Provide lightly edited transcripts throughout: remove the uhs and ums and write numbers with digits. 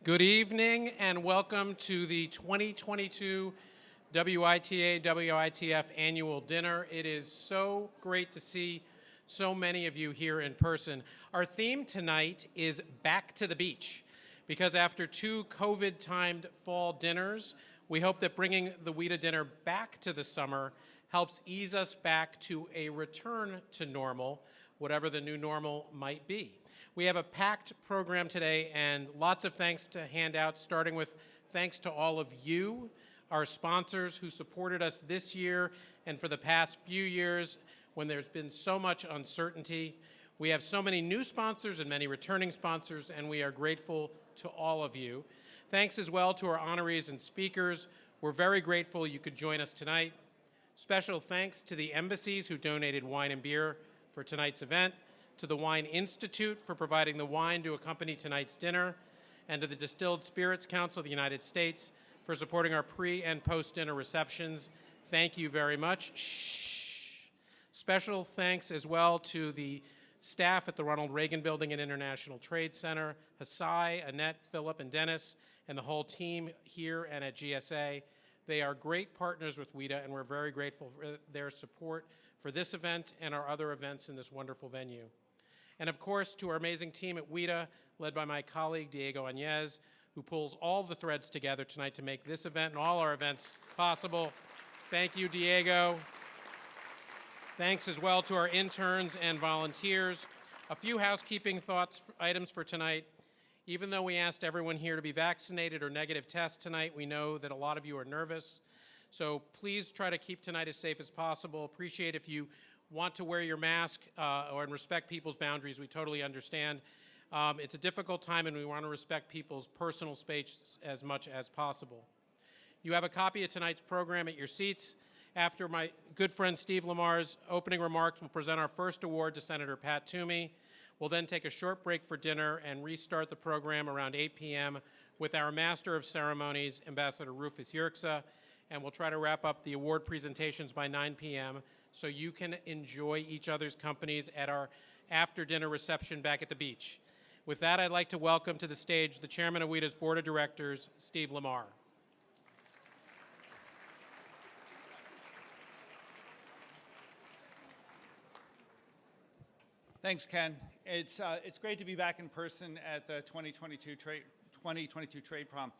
Good evening and welcome to the 2022 WITA WITF Annual Dinner. It is so great to see so many of you here in person. Our theme tonight is Back to the Beach, because after two COVID-timed fall dinners, we hope that bringing the Wida dinner back to the summer helps ease us back to a return to normal, whatever the new normal might be. We have a packed program today and lots of thanks to hand out, starting with thanks to all of you, our sponsors who supported us this year and for the past few years when there's been so much uncertainty. We have so many new sponsors and many returning sponsors, and we are grateful to all of you. Thanks as well to our honorees and speakers. We're very grateful you could join us tonight. Special thanks to the embassies who donated wine and beer for tonight's event, to the Wine Institute for providing the wine to accompany tonight's dinner, and to the Distilled Spirits Council of the United States for supporting our pre- and post-dinner receptions. Thank you very much. Shh. Special thanks as well to the staff at the Ronald Reagan Building and International Trade Center, Hasai, Annette, Philip, and Dennis, and the whole team here and at GSA. They are great partners with WITA, and we're very grateful for their support for this event and our other events in this wonderful venue. And of course, to our amazing team at WITA, led by my colleague Diego Añez, who pulls all the threads together tonight to make this event and all our events possible. Thank you, Diego. Thanks as well to our interns and volunteers. A few housekeeping thoughts items for tonight. Even though we asked everyone here to be vaccinated or negative test tonight, we know that a lot of you are nervous. So please try to keep tonight as safe as possible. Appreciate if you want to wear your mask or respect people's boundaries. We totally understand. It's a difficult time and we want to respect people's personal space as much as possible. You have a copy of tonight's program at your seats. After my good friend Steve Lamarr's opening remarks, we'll present our first award to Senator Pat Toomey. We'll then take a short break for dinner and restart the program around 8 p.m. with our Master of Ceremonies, Ambassador Rufus Yerxa, and we'll try to wrap up the award presentations by 9 p.m. so you can enjoy each other's companies at our after-dinner reception back at the beach. With that, I'd like to welcome to the stage the Chairman of WITA's Board of Directors, Steve Lamarr. Thanks, Ken. It's great to be back in person at the 2022 Trade Prom.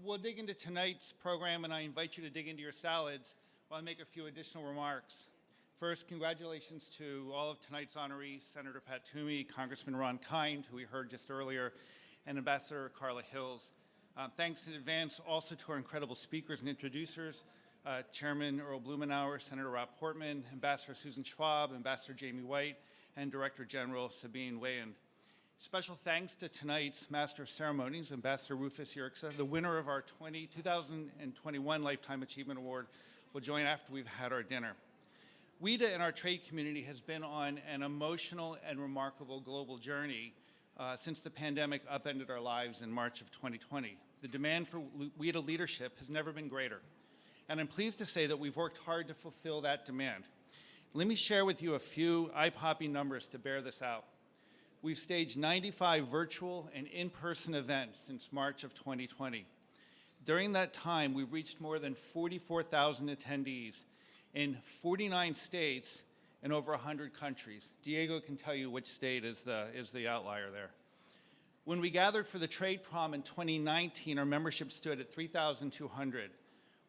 We'll dig into tonight's program, and I invite you to dig into your salads while I make a few additional remarks. First, congratulations to all of tonight's honorees, Senator Pat Toomey, Congressman Ron Kind, who we heard just earlier, and Ambassador Carla Hills. Thanks in advance also to our incredible speakers and introducers, Chairman Earl Blumenauer, Senator Rob Portman, Ambassador Susan Schwab, Ambassador Jayme White, and Director General Sabine Weyand. Special thanks to tonight's Master of Ceremonies, Ambassador Rufus Yerxa. The winner of our 2021 Lifetime Achievement Award will join after we've had our dinner. WITA and our trade community has been on an emotional and remarkable global journey since the pandemic upended our lives in March of 2020. The demand for WITA leadership has never been greater, and I'm pleased to say that we've worked hard to fulfill that demand. Let me share with you a few eye-popping numbers to bear this out. We've staged 95 virtual and in-person events since March of 2020. During that time, we've reached more than 44,000 attendees in 49 states and over 100 countries. Diego can tell you which state is the outlier there. When we gathered for the Trade Prom in 2019, our membership stood at 3,200.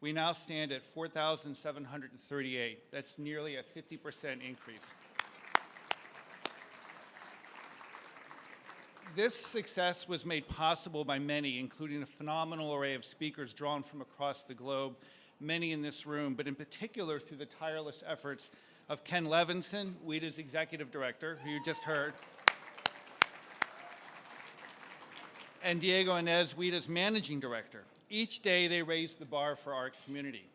We now stand at 4,738. That's nearly a 50% increase. This success was made possible by many, including a phenomenal array of speakers drawn from across the globe, many in this room, but in particular through the tireless efforts of Ken Levinson, WITA's Executive Director, who you just heard, and Diego Añez, WITA's Managing Director. Each day they raise the bar for our community.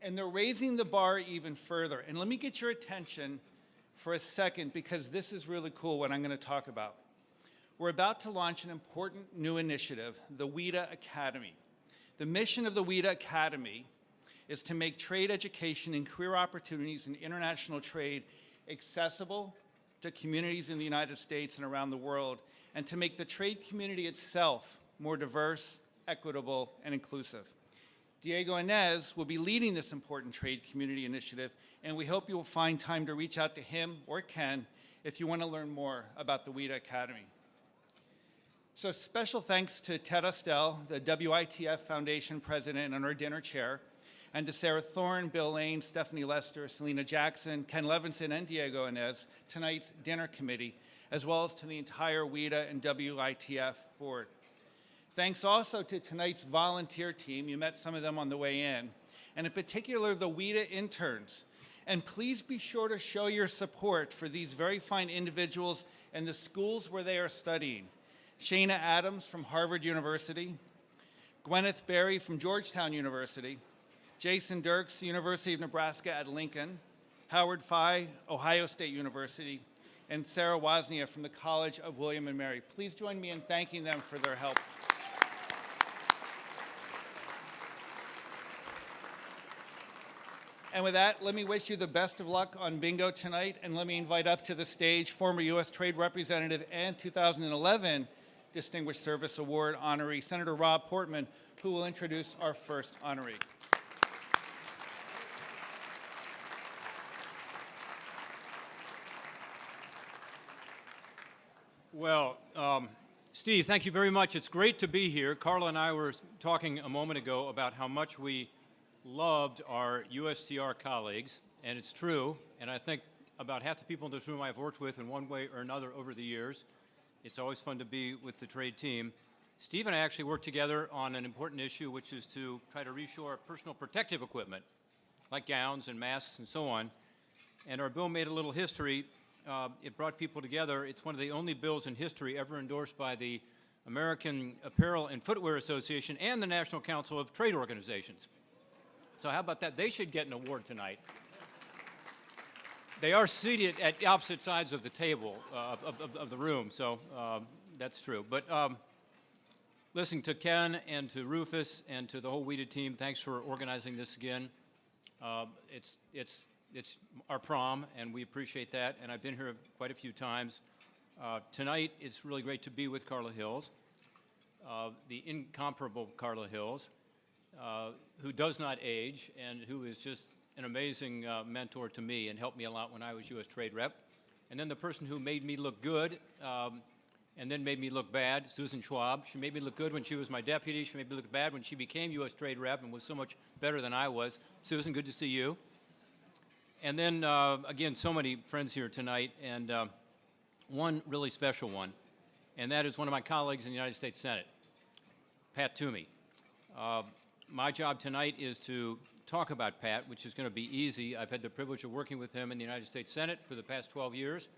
And they're raising the bar even further. And let me get your attention for a second, because this is really cool what I'm going to talk about. We're about to launch an important new initiative, the Wida Academy. The mission of the Wida Academy is to make trade education and career opportunities in international trade accessible to communities in the United States and around the world, and to make the trade community itself more diverse, equitable, and inclusive. Diego Inez will be leading this important trade community initiative, and we hope you will find time to reach out to him or Ken if you want to learn more about the Wida Academy. So special thanks to Ted Ostell, the WITF Foundation President and our dinner chair, and to Sarah Thorne, Bill Lane, Stephanie Lester, Selena Jackson, Ken Levinson, and Diego Inez, tonight's dinner committee, as well as to the entire WITA and WITF board. Thanks also to tonight's volunteer team. You met some of them on the way in, and in particular the WITA interns. And please be sure to show your support for these very fine individuals and the schools where they are studying. Shana Adams from Harvard University, Gwyneth Berry from Georgetown University, Jason Dirks, University of Nebraska at Lincoln, Howard Fye, Ohio State University, and Sarah Woznia from the College of William and Mary. Please join me in thanking them for their help. And with that, let me wish you the best of luck on bingo tonight, and let me invite up to the stage former U.S. Trade Representative and 2011 Distinguished Service Award honoree, Senator Rob Portman, who will introduce our first honoree. Well, Steve, thank you very much. It's great to be here. Carla and I were talking a moment ago about how much we loved our USTR colleagues, and it's true, and I think about half the people in this room I've worked with in one way or another over the years. It's always fun to be with the trade team. Steve and I actually worked together on an important issue, which is to try to reshore personal protective equipment, like gowns and masks and so on. And our bill made a little history. It brought people together. It's one of the only bills in history ever endorsed by the American Apparel and Footwear Association and the National Council of Trade Organizations. So how about that? They should get an award tonight. They are seated at opposite sides of the table, of the room, so that's true. But listening to Ken and to Rufus and to the whole WITA team, thanks for organizing this again. It's our prom, and we appreciate that, and I've been here quite a few times. Tonight, it's really great to be with Carla Hills, the incomparable Carla Hills, who does not age and who is just an amazing mentor to me and helped me a lot when I was U.S. Trade Rep. And then the person who made me look good and then made me look bad, Susan Schwab. She made me look good when she was my deputy. She made me look bad when she became U.S. Trade Rep and was so much better than I was. Susan, good to see you. And then, again, so many friends here tonight, and one really special one, and that is one of my colleagues in the United States Senate, Pat Toomey. My job tonight is to talk about Pat, which is going to be easy. I've had the privilege of working with him in the United States Senate for the past 12 years,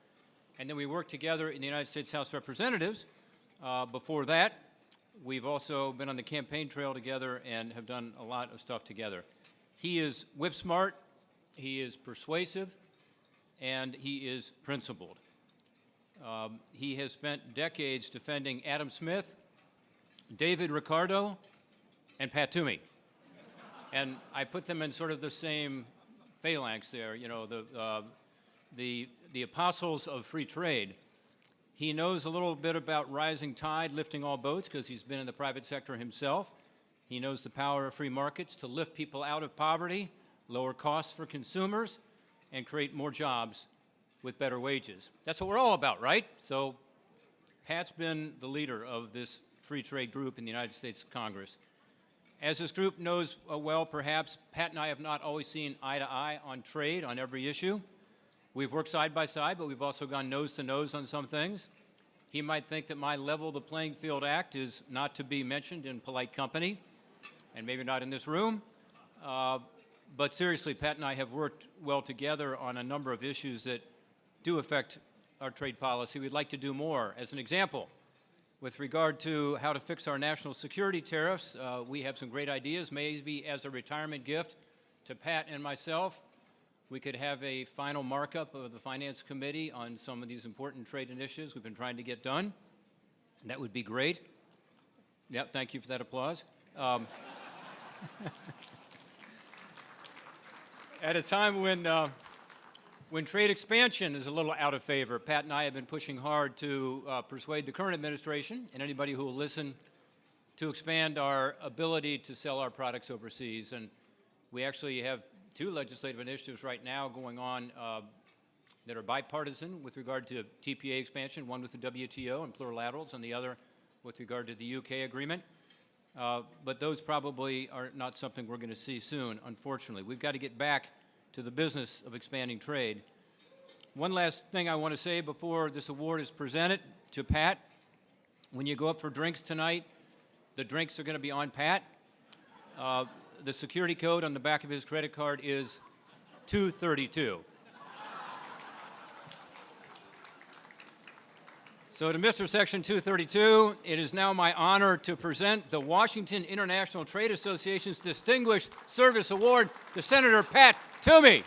and then we worked together in the United States House of Representatives. Before that, we've also been on the campaign trail together and have done a lot of stuff together. He is whip smart. He is persuasive, and he is principled. He has spent decades defending Adam Smith, David Ricardo, and Pat Toomey. And I put them in sort of the same phalanx there, you know, the apostles of free trade. He knows a little bit about rising tide, lifting all boats, because he's been in the private sector himself. He knows the power of free markets to lift people out of poverty, lower costs for consumers, and create more jobs with better wages. That's what we're all about, right? So Pat's been the leader of this free trade group in the United States Congress. As this group knows well, perhaps, Pat and I have not always seen eye to eye on trade on every issue. We've worked side by side, but we've also gone nose to nose on some things. He might think that my Level the Playing Field Act is not to be mentioned in polite company, and maybe not in this room. But seriously, Pat and I have worked well together on a number of issues that do affect our trade policy. We'd like to do more. As an example, with regard to how to fix our national security tariffs, we have some great ideas. Maybe as a retirement gift to Pat and myself, we could have a final markup of the Finance Committee on some of these important trade initiatives we've been trying to get done. That would be great. Yep, thank you for that applause. At a time when trade expansion is a little out of favor, Pat and I have been pushing hard to persuade the current administration and anybody who will listen to expand our ability to sell our products overseas. And we actually have 2 legislative initiatives right now going on that are bipartisan with regard to TPA expansion, one with the WTO and plurilaterals, and the other with regard to the UK agreement. But those probably are not something we're going to see soon, unfortunately. We've got to get back to the business of expanding trade. One last thing I want to say before this award is presented to Pat. When you go up for drinks tonight, the drinks are going to be on Pat. The security code on the back of his credit card is 232. So to Mr. Section 232, it is now my honor to present the Washington International Trade Association's Distinguished Service Award to Senator Pat Toomey.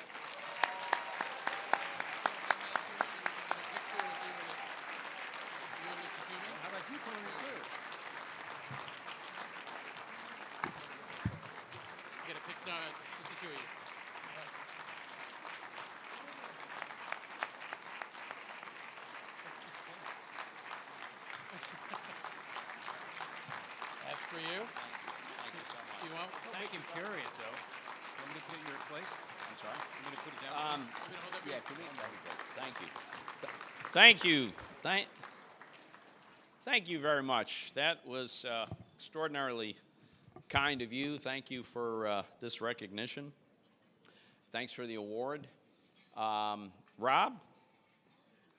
That's for you. Thank you so much. Do you want? Make him carry it, though. Want me to put it in your place? I'm sorry? I'm going to put it down. Yeah, can we? Thank you. Thank you. Thank you very much. That was extraordinarily kind of you. Thank you for this recognition. Thanks for the award. Rob,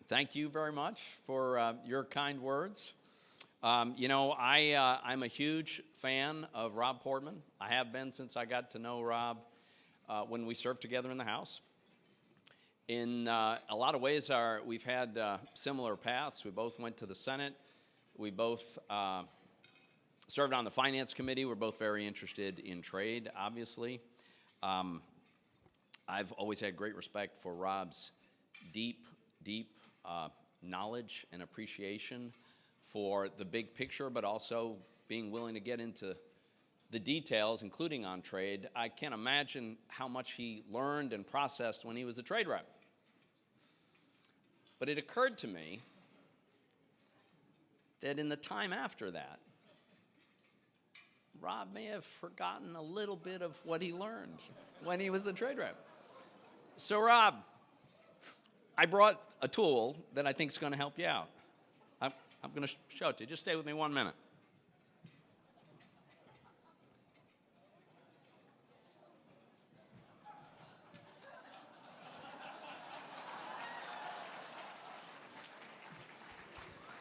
thank you very much for your kind words. You know, I'm a huge fan of Rob Portman. I have been since I got to know Rob when we served together in the House. In a lot of ways, we've had similar paths. We both went to the Senate. We both served on the Finance Committee. We're both very interested in trade, obviously. I've always had great respect for Rob's deep knowledge and appreciation for the big picture, but also being willing to get into the details, including on trade. I can't imagine how much he learned and processed when he was a trade rep. But it occurred to me that in the time after that, Rob may have forgotten a little bit of what he learned when he was a trade rep. So Rob, I brought a tool that I think is going to help you out. I'm going to show it to you. Just stay with me 1 minute.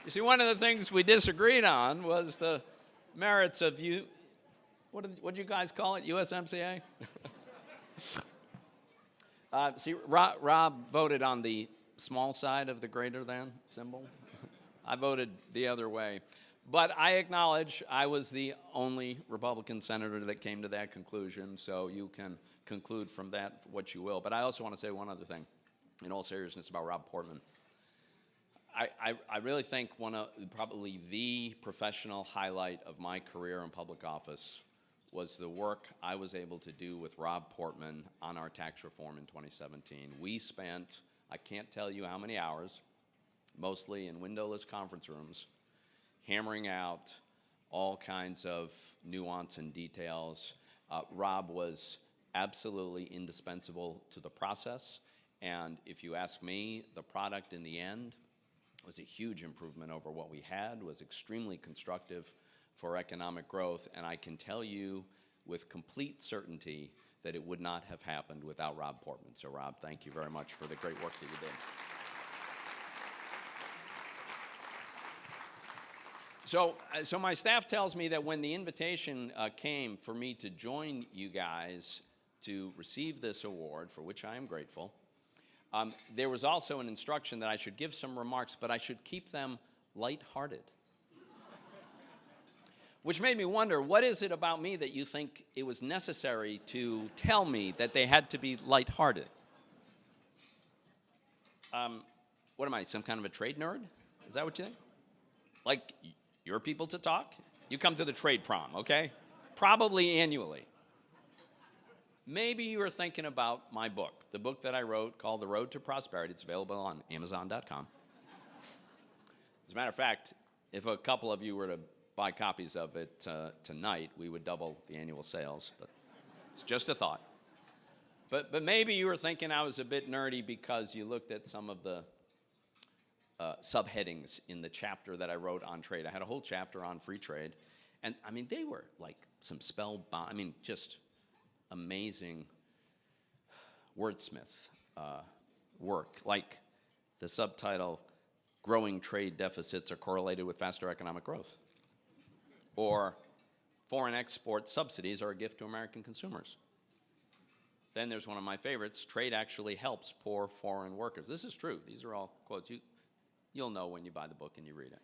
You see, one of the things we disagreed on was the merits of what did you guys call it, USMCA? See, Rob voted on the small side of the greater than symbol. I voted the other way. But I acknowledge I was the only Republican senator that came to that conclusion, so you can conclude from that what you will. But I also want to say one other thing, in all seriousness, about Rob Portman. I really think probably the professional highlight of my career in public office was the work I was able to do with Rob Portman on our tax reform in 2017. We spent, I can't tell you how many hours, mostly in windowless conference rooms, hammering out all kinds of nuance and details. Rob was absolutely indispensable to the process, and if you ask me, the product in the end was a huge improvement over what we had, was extremely constructive for economic growth, and I can tell you with complete certainty that it would not have happened without Rob Portman. So Rob, thank you very much for the great work that you did. So my staff tells me that when the invitation came for me to join you guys to receive this award, for which I am grateful, there was also an instruction that I should give some remarks, but I should keep them lighthearted. Which made me wonder, what is it about me that you think it was necessary to tell me that they had to be lighthearted? What am I, some kind of a trade nerd? Is that what you think? Like, you're people to talk? You come to the trade prom, okay? Probably annually. Maybe you were thinking about my book, the book that I wrote called The Road to Prosperity. It's available on Amazon.com. As a matter of fact, if a couple of you were to buy copies of it tonight, we would double the annual sales, but it's just a thought. But maybe you were thinking I was a bit nerdy because you looked at some of the subheadings in the chapter that I wrote on trade. I had a whole chapter on free trade, and I mean, they were like some just amazing wordsmith work, like the subtitle, Growing Trade Deficits Are Correlated with Faster Economic Growth, or Foreign Export Subsidies Are a Gift to American Consumers. Then there's one of my favorites, Trade Actually Helps Poor Foreign Workers. This is true. These are all quotes. You'll know when you buy the book and you read it.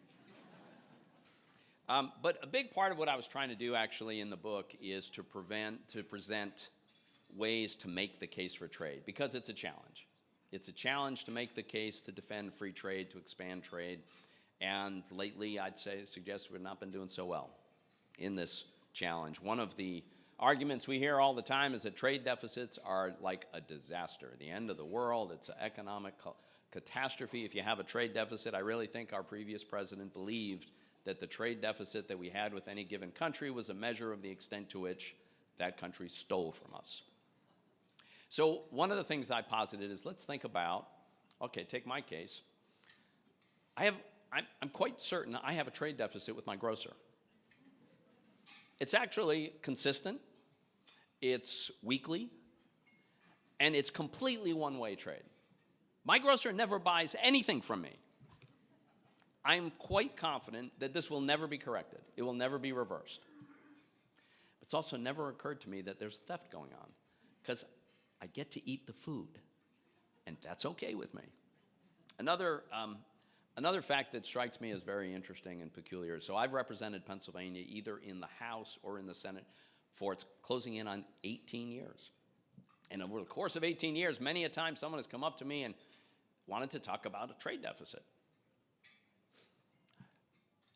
But a big part of what I was trying to do actually in the book is to present ways to make the case for trade, because it's a challenge. It's a challenge to make the case to defend free trade, to expand trade, and lately I'd suggest we've not been doing so well in this challenge. One of the arguments we hear all the time is that trade deficits are like a disaster, the end of the world. It's an economic catastrophe if you have a trade deficit. I really think our previous president believed that the trade deficit that we had with any given country was a measure of the extent to which that country stole from us. So one of the things I posited is, let's think about, okay, take my case. I'm quite certain I have a trade deficit with my grocer. It's actually consistent, it's weekly, and it's completely one-way trade. My grocer never buys anything from me. I'm quite confident that this will never be corrected. It will never be reversed. It's also never occurred to me that there's theft going on, because I get to eat the food, and that's okay with me. Another fact that strikes me as very interesting and peculiar, so I've represented Pennsylvania either in the House or in the Senate for it's closing in on 18 years. And over the course of 18 years, many a time someone has come up to me and wanted to talk about a trade deficit.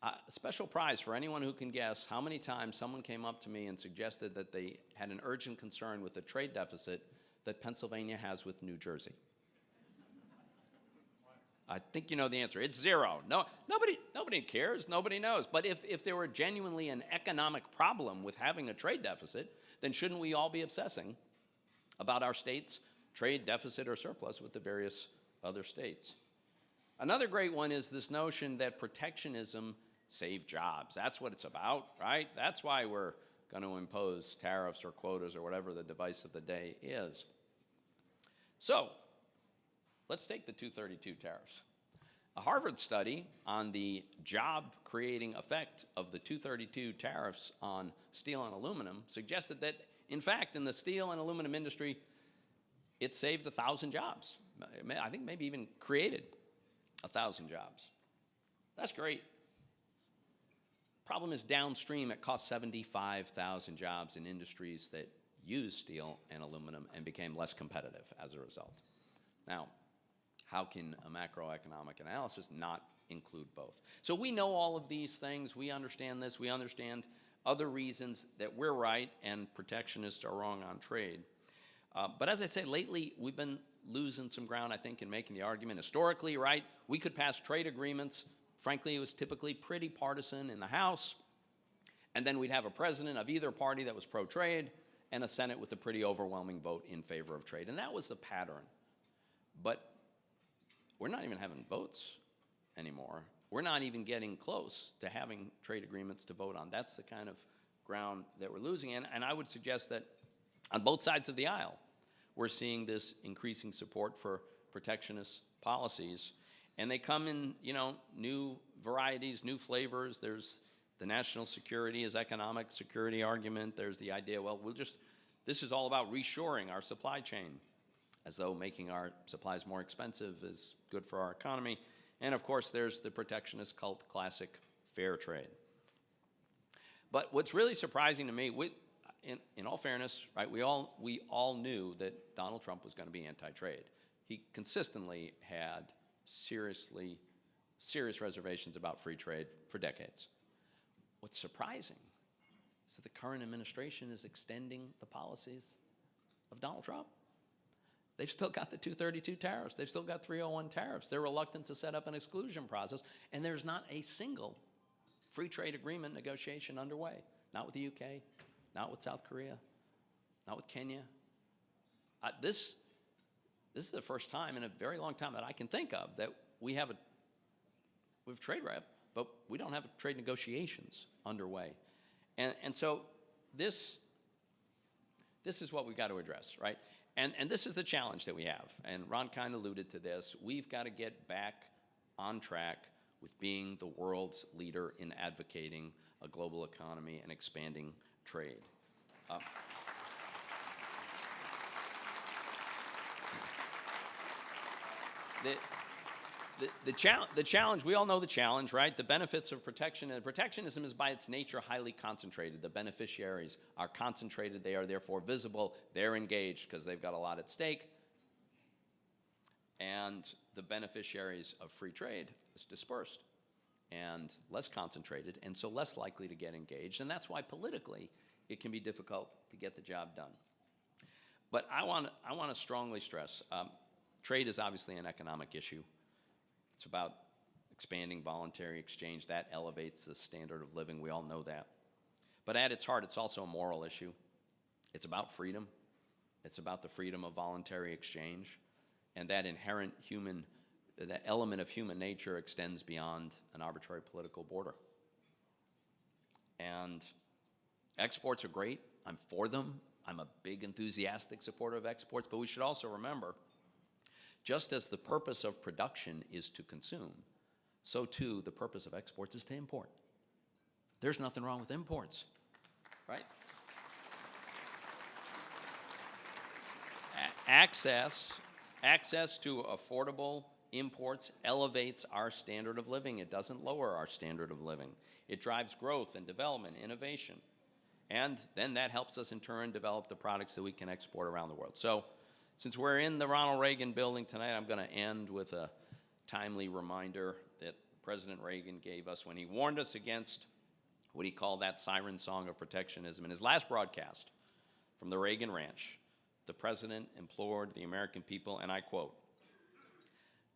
A special prize for anyone who can guess how many times someone came up to me and suggested that they had an urgent concern with the trade deficit that Pennsylvania has with New Jersey. I think you know the answer. It's zero. No, nobody cares. Nobody knows. But if there were genuinely an economic problem with having a trade deficit, then shouldn't we all be obsessing about our state's trade deficit or surplus with the various other states? Another great one is this notion that protectionism saves jobs. That's what it's about, right? That's why we're going to impose tariffs or quotas or whatever the device of the day is. So, let's take the 232 tariffs. A Harvard study on the job-creating effect of the 232 tariffs on steel and aluminum suggested that, in fact, in the steel and aluminum industry, it saved 1,000 jobs. I think maybe even created 1,000 jobs. That's great. Problem is downstream, it cost 75,000 jobs in industries that use steel and aluminum and became less competitive as a result. Now, how can a macroeconomic analysis not include both? So we know all of these things. We understand this. We understand other reasons that we're right and protectionists are wrong on trade. But as I say, lately we've been losing some ground, I think, in making the argument. Historically, right, we could pass trade agreements. Frankly, it was typically pretty partisan in the House. And then we'd have a president of either party that was pro-trade and a Senate with a pretty overwhelming vote in favor of trade. And that was the pattern. But we're not even having votes anymore. We're not even getting close to having trade agreements to vote on. That's the kind of ground that we're losing in. And I would suggest that on both sides of the aisle, we're seeing this increasing support for protectionist policies. And they come in, new varieties, new flavors. There's the national security is economic security argument. There's the idea, well, this is all about reshoring our supply chain, as though making our supplies more expensive is good for our economy. And of course, there's the protectionist cult classic, fair trade. But what's really surprising to me, in all fairness, right, we all knew that Donald Trump was going to be anti-trade. He consistently had serious reservations about free trade for decades. What's surprising is that the current administration is extending the policies of Donald Trump. They've still got the 232 tariffs. They've still got 301 tariffs. They're reluctant to set up an exclusion process, and there's not a single free trade agreement negotiation underway. Not with the UK, not with South Korea, not with Kenya. This is the first time in a very long time that I can think of that we have trade rep, but we don't have trade negotiations underway. And so this is what we've got to address, right? And this is the challenge that we have. And Ron Kind alluded to this. We've got to get back on track with being the world's leader in advocating a global economy and expanding trade. The challenge, we all know the challenge, right? The benefits of protectionism is by its nature highly concentrated. The beneficiaries are concentrated. They are therefore visible. They're engaged because they've got a lot at stake. And the beneficiaries of free trade is dispersed and less concentrated, and so less likely to get engaged. And that's why politically it can be difficult to get the job done. But I want to strongly stress, trade is obviously an economic issue. It's about expanding voluntary exchange. That elevates the standard of living. We all know that. But at its heart, it's also a moral issue. It's about freedom. It's about the freedom of voluntary exchange. And that inherent that element of human nature extends beyond an arbitrary political border. And exports are great. I'm for them. I'm a big enthusiastic supporter of exports. But we should also remember, just as the purpose of production is to consume, so too the purpose of exports is to import. There's nothing wrong with imports, right? Access to affordable imports elevates our standard of living. It doesn't lower our standard of living. It drives growth and development, innovation. And then that helps us in turn develop the products that we can export around the world. So since we're in the Ronald Reagan building tonight, I'm going to end with a timely reminder that President Reagan gave us when he warned us against what he called that siren song of protectionism. In his last broadcast from the Reagan Ranch, the president implored the American people, and I quote,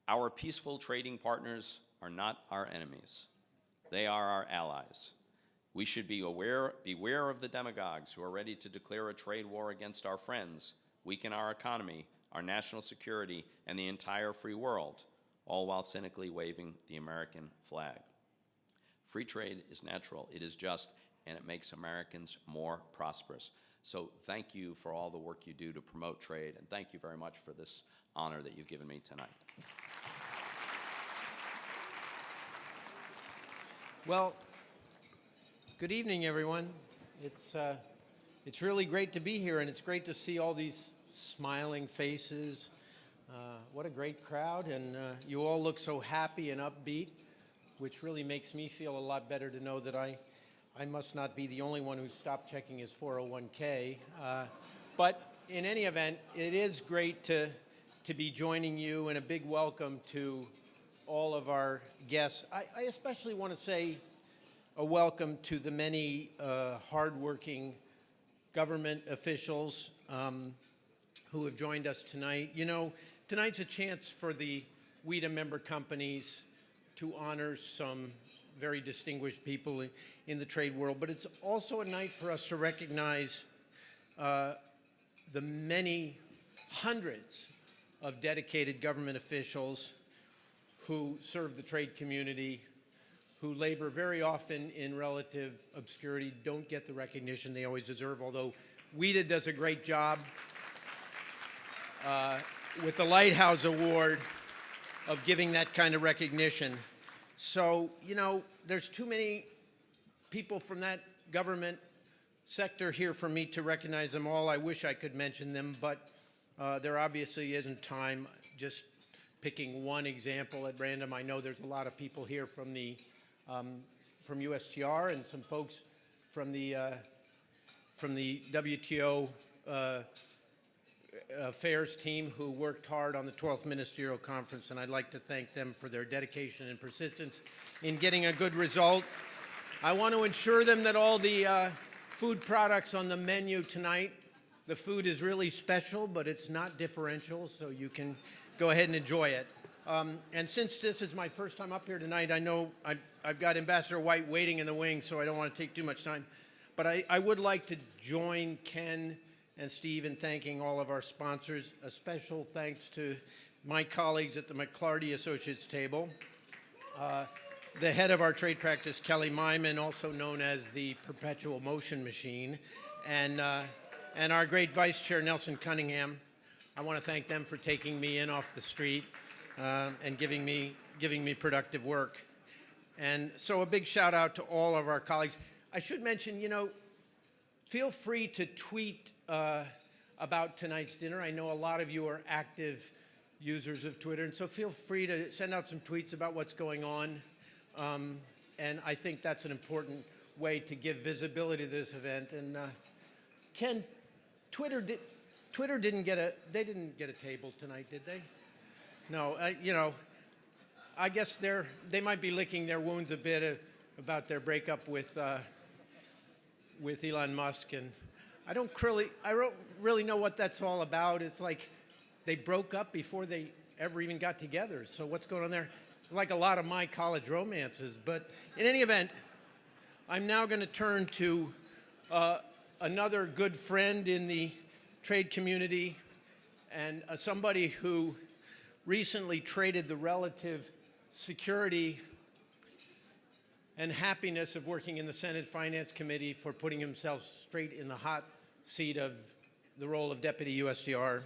"Our peaceful trading partners are not our enemies. They are our allies. We should beware of the demagogues who are ready to declare a trade war against our friends, weaken our economy, our national security, and the entire free world, all while cynically waving the American flag. Free trade is natural, it is just, and it makes Americans more prosperous." So thank you for all the work you do to promote trade, and thank you very much for this honor that you've given me tonight. Well, good evening, everyone. It's really great to be here, and it's great to see all these smiling faces. What a great crowd, and you all look so happy and upbeat, which really makes me feel a lot better to know that I must not be the only one who stopped checking his 401k. But in any event, it is great to be joining you, and a big welcome to all of our guests. I especially want to say a welcome to the many hardworking government officials who have joined us tonight. You know, tonight's a chance for the WITA member companies to honor some very distinguished people in the trade world, but it's also a night for us to recognize the many hundreds of dedicated government officials who serve the trade community, who labor very often in relative obscurity, don't get the recognition they always deserve, although WITA does a great job with the Lighthouse Award of giving that kind of recognition. So, you know, there's too many people from that government sector here for me to recognize them all. I wish I could mention them, but there obviously isn't time. Just picking one example at random, I know there's a lot of people here from the from USTR and some folks from the WTO affairs team who worked hard on the 12th Ministerial Conference, and I'd like to thank them for their dedication and persistence in getting a good result. I want to assure them that all the food products on the menu tonight, the food is really special, but it's not differential, so you can go ahead and enjoy it. And since this is my first time up here tonight, I know I've got Ambassador White waiting in the wings, so I don't want to take too much time. But I would like to join Ken and Steve in thanking all of our sponsors. A special thanks to my colleagues at the McClarty Associates table. The head of our trade practice, Kelly Myman, also known as the Perpetual Motion Machine, and our great Vice Chair, Nelson Cunningham. I want to thank them for taking me in off the street and giving me productive work. And so a big shout out to all of our colleagues. I should mention, feel free to tweet about tonight's dinner. I know a lot of you are active users of Twitter, and so feel free to send out some tweets about what's going on. And I think that's an important way to give visibility to this event. And Ken, Twitter didn't get a table tonight, did they? No, I guess they might be licking their wounds a bit about their breakup with Elon Musk, and I don't really know what that's all about. It's like they broke up before they ever even got together. So what's going on there? Like a lot of my college romances. But in any event, I'm now going to turn to another good friend in the trade community and somebody who recently traded the relative security and happiness of working in the Senate Finance Committee for putting himself straight in the hot seat of the role of Deputy USTR.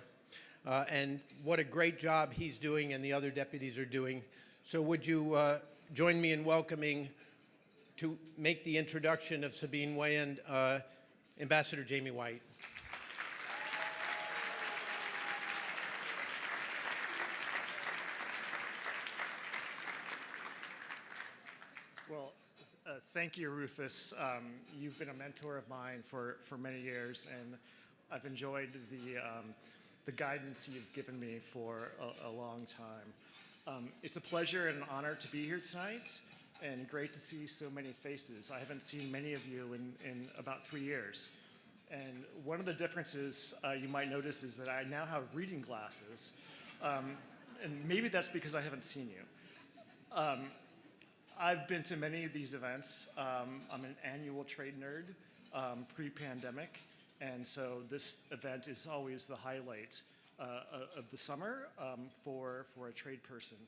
And what a great job he's doing and the other deputies are doing. So would you join me in welcoming, to make the introduction of Sabine Weyand, Ambassador Jayme White. Well, thank you, Rufus. You've been a mentor of mine for many years, and I've enjoyed the guidance you've given me for a long time. It's a pleasure and an honor to be here tonight, and great to see so many faces. I haven't seen many of you in about 3 years. And one of the differences you might notice is that I now have reading glasses, and maybe that's because I haven't seen you. I've been to many of these events. I'm an annual trade nerd, pre-pandemic, and so this event is always the highlight of the summer for a trade person.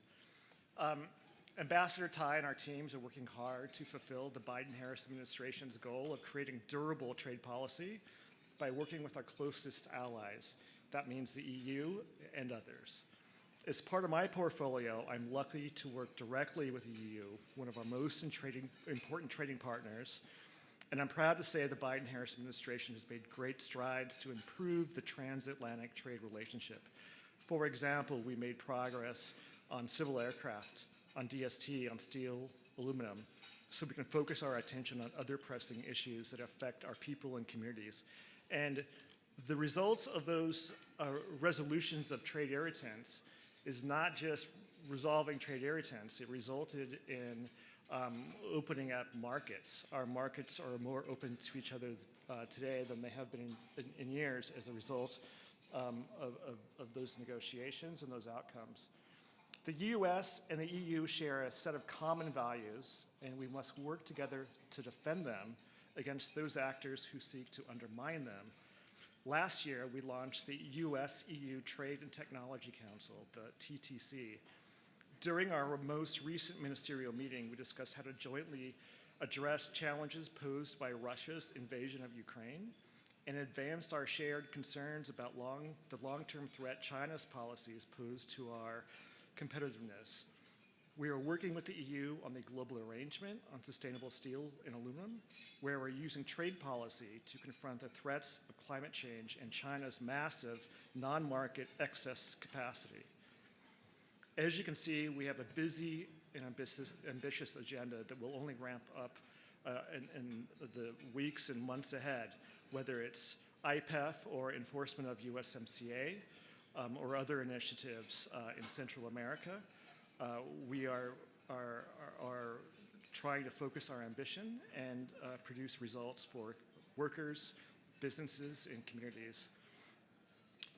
Ambassador Tai and our teams are working hard to fulfill the Biden-Harris administration's goal of creating durable trade policy by working with our closest allies. That means the EU and others. As part of my portfolio, I'm lucky to work directly with the EU, one of our most important trading partners, and I'm proud to say the Biden-Harris administration has made great strides to improve the transatlantic trade relationship. For example, we made progress on civil aircraft, on DST, on steel, aluminum, so we can focus our attention on other pressing issues that affect our people and communities. And the results of those resolutions of trade irritants is not just resolving trade irritants. It resulted in opening up markets. Our markets are more open to each other today than they have been in years as a result of those negotiations and those outcomes. The US and the EU share a set of common values, and we must work together to defend them against those actors who seek to undermine them. Last year, we launched the US-EU Trade and Technology Council, the TTC. During our most recent ministerial meeting, we discussed how to jointly address challenges posed by Russia's invasion of Ukraine and advanced our shared concerns about the long-term threat China's policies pose to our competitiveness. We are working with the EU on the global arrangement on sustainable steel and aluminum, where we're using trade policy to confront the threats of climate change and China's massive non-market excess capacity. As you can see, we have a busy and ambitious agenda that will only ramp up in the weeks and months ahead, whether it's IPEF or enforcement of USMCA or other initiatives in Central America. We are trying to focus our ambition and produce results for workers, businesses, and communities.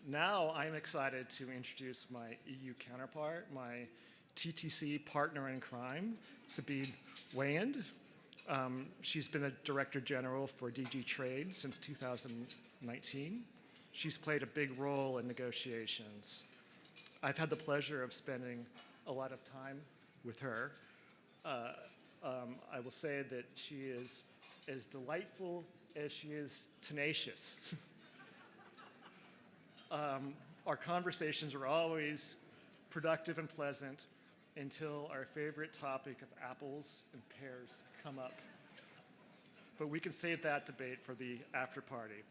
Now I'm excited to introduce my EU counterpart, my TTC partner in crime, Sabine Weyand. She's been a Director General for DG Trade since 2019. She's played a big role in negotiations. I've had the pleasure of spending a lot of time with her. I will say that she is as delightful as she is tenacious. Our conversations are always productive and pleasant until our favorite topic of apples and pears come up. But we can save that debate for the after party.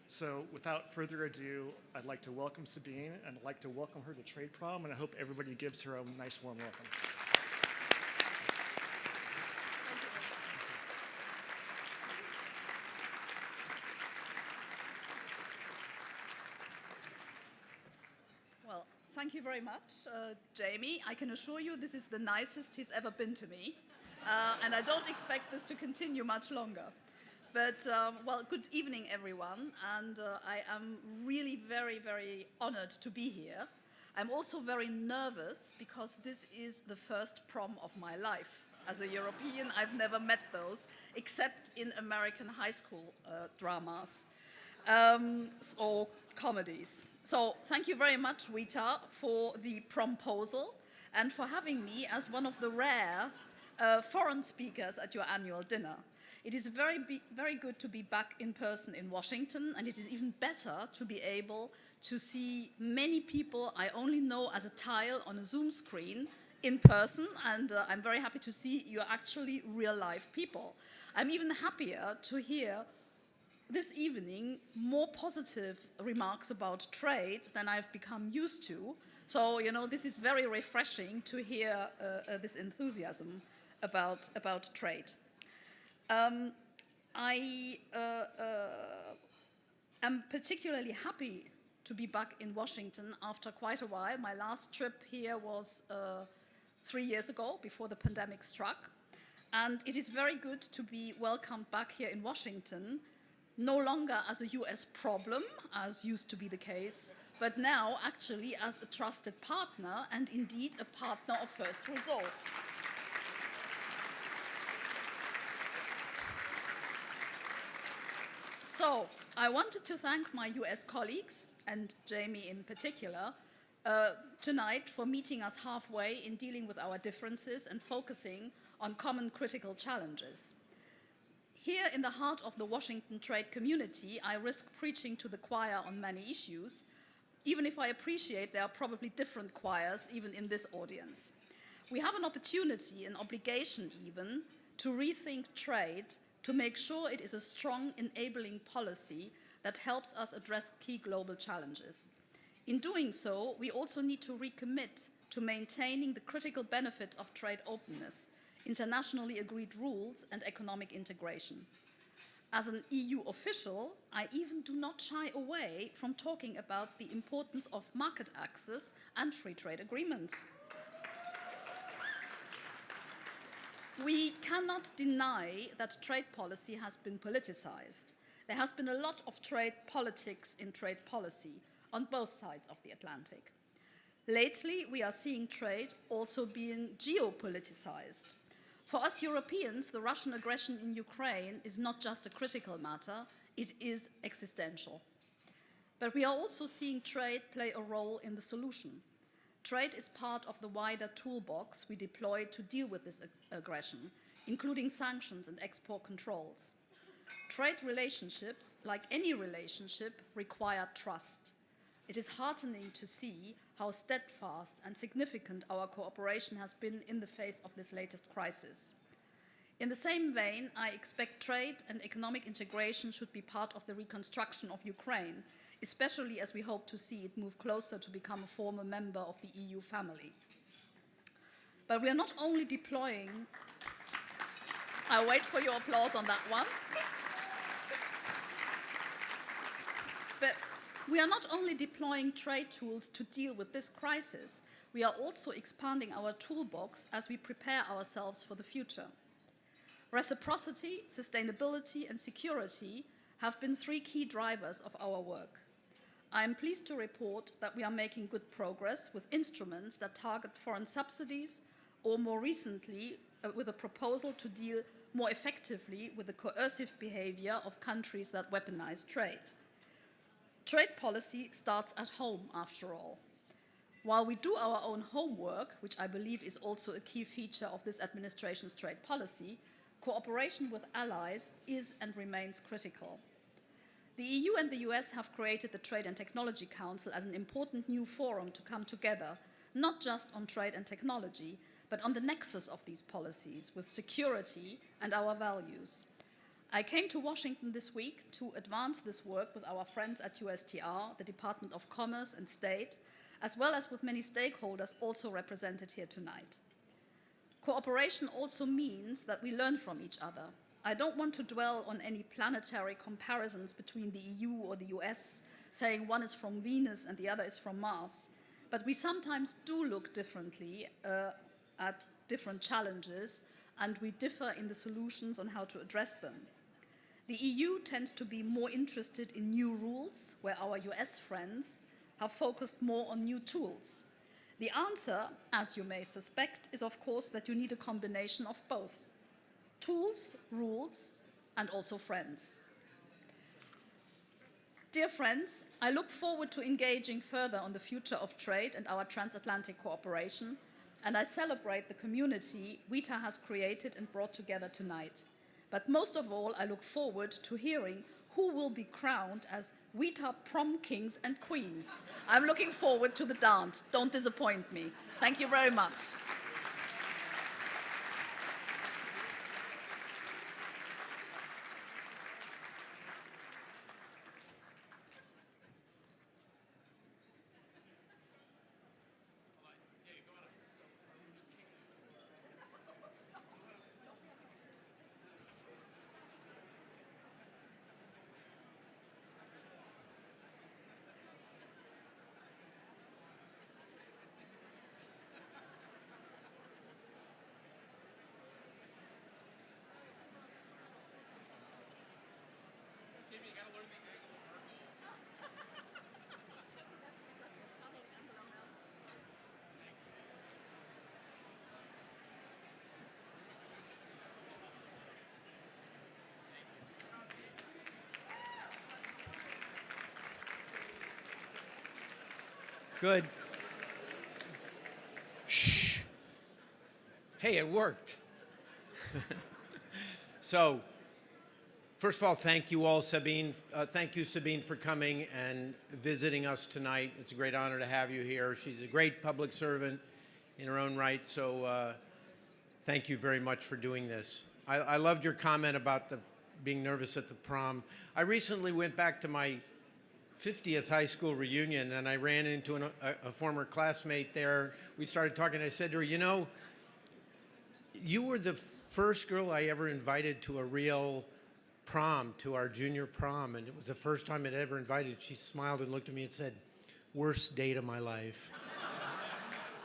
So without further ado, I'd like to welcome Sabine, and I'd like to welcome her to Trade Prom, and I hope everybody gives her a nice warm welcome. Well, thank you very much, Jayme. I can assure you this is the nicest he's ever been to me, and I don't expect this to continue much longer. But, well, good evening, everyone, and I am really very, very honored to be here. I'm also very nervous because this is the first prom of my life. As a European, I've never met those, except in American high school dramas or comedies. So thank you very much, WITA, for the promposal and for having me as one of the rare foreign speakers at your annual dinner. It is very good to be back in person in Washington, and it is even better to be able to see many people I only know as a tile on a Zoom screen in person, and I'm very happy to see you're actually real-life people. I'm even happier to hear this evening more positive remarks about trade than I've become used to. So, you know, this is very refreshing to hear this enthusiasm about trade. I am particularly happy to be back in Washington after quite a while. My last trip here was 3 years ago, before the pandemic struck. And it is very good to be welcomed back here in Washington, no longer as a US problem, as used to be the case, but now actually as a trusted partner and indeed a partner of first resort. So, I wanted to thank my US colleagues, and Jayme in particular, tonight for meeting us halfway in dealing with our differences and focusing on common critical challenges. Here in the heart of the Washington trade community, I risk preaching to the choir on many issues, even if I appreciate there are probably different choirs even in this audience. We have an opportunity, an obligation even, to rethink trade to make sure it is a strong enabling policy that helps us address key global challenges. In doing so, we also need to recommit to maintaining the critical benefits of trade openness, internationally agreed rules, and economic integration. As an EU official, I even do not shy away from talking about the importance of market access and free trade agreements. We cannot deny that trade policy has been politicized. There has been a lot of trade politics in trade policy on both sides of the Atlantic. Lately, we are seeing trade also being geopoliticized. For us Europeans, the Russian aggression in Ukraine is not just a critical matter, it is existential. But we are also seeing trade play a role in the solution. Trade is part of the wider toolbox we deploy to deal with this aggression, including sanctions and export controls. Trade relationships, like any relationship, require trust. It is heartening to see how steadfast and significant our cooperation has been in the face of this latest crisis. In the same vein, I expect trade and economic integration should be part of the reconstruction of Ukraine, especially as we hope to see it move closer to become a formal member of the EU family. But we are not only deploying... I'll wait for your applause on that one. But we are not only deploying trade tools to deal with this crisis, we are also expanding our toolbox as we prepare ourselves for the future. Reciprocity, sustainability, and security have been 3 key drivers of our work. I am pleased to report that we are making good progress with instruments that target foreign subsidies, or more recently, with a proposal to deal more effectively with the coercive behavior of countries that weaponize trade. Trade policy starts at home, after all. While we do our own homework, which I believe is also a key feature of this administration's trade policy, cooperation with allies is and remains critical. The EU and the US have created the Trade and Technology Council as an important new forum to come together, not just on trade and technology, but on the nexus of these policies with security and our values. I came to Washington this week to advance this work with our friends at USTR, the Department of Commerce and State, as well as with many stakeholders also represented here tonight. Cooperation also means that we learn from each other. I don't want to dwell on any planetary comparisons between the EU or the US, saying one is from Venus and the other is from Mars, but we sometimes do look differently at different challenges, and we differ in the solutions on how to address them. The EU tends to be more interested in new rules, where our US friends have focused more on new tools. The answer, as you may suspect, is of course that you need a combination of both. Tools, rules, and also friends. Dear friends, I look forward to engaging further on the future of trade and our transatlantic cooperation, and I celebrate the community WITA has created and brought together tonight. But most of all, I look forward to hearing who will be crowned as WITA prom kings and queens. I'm looking forward to the dance. Don't disappoint me. Thank you very much. Good. Shh. Hey, it worked. So, first of all, thank you all, Sabine. Thank you, Sabine, for coming and visiting us tonight. It's a great honor to have you here. She's a great public servant in her own right, so thank you very much for doing this. I loved your comment about being nervous at the prom. I recently went back to my 50th high school reunion, and I ran into a former classmate there. We started talking. I said to her, you know, you were the first girl I ever invited to a real prom, to our junior prom, and it was the first time I'd ever invited. She smiled and looked at me and said, worst date of my life.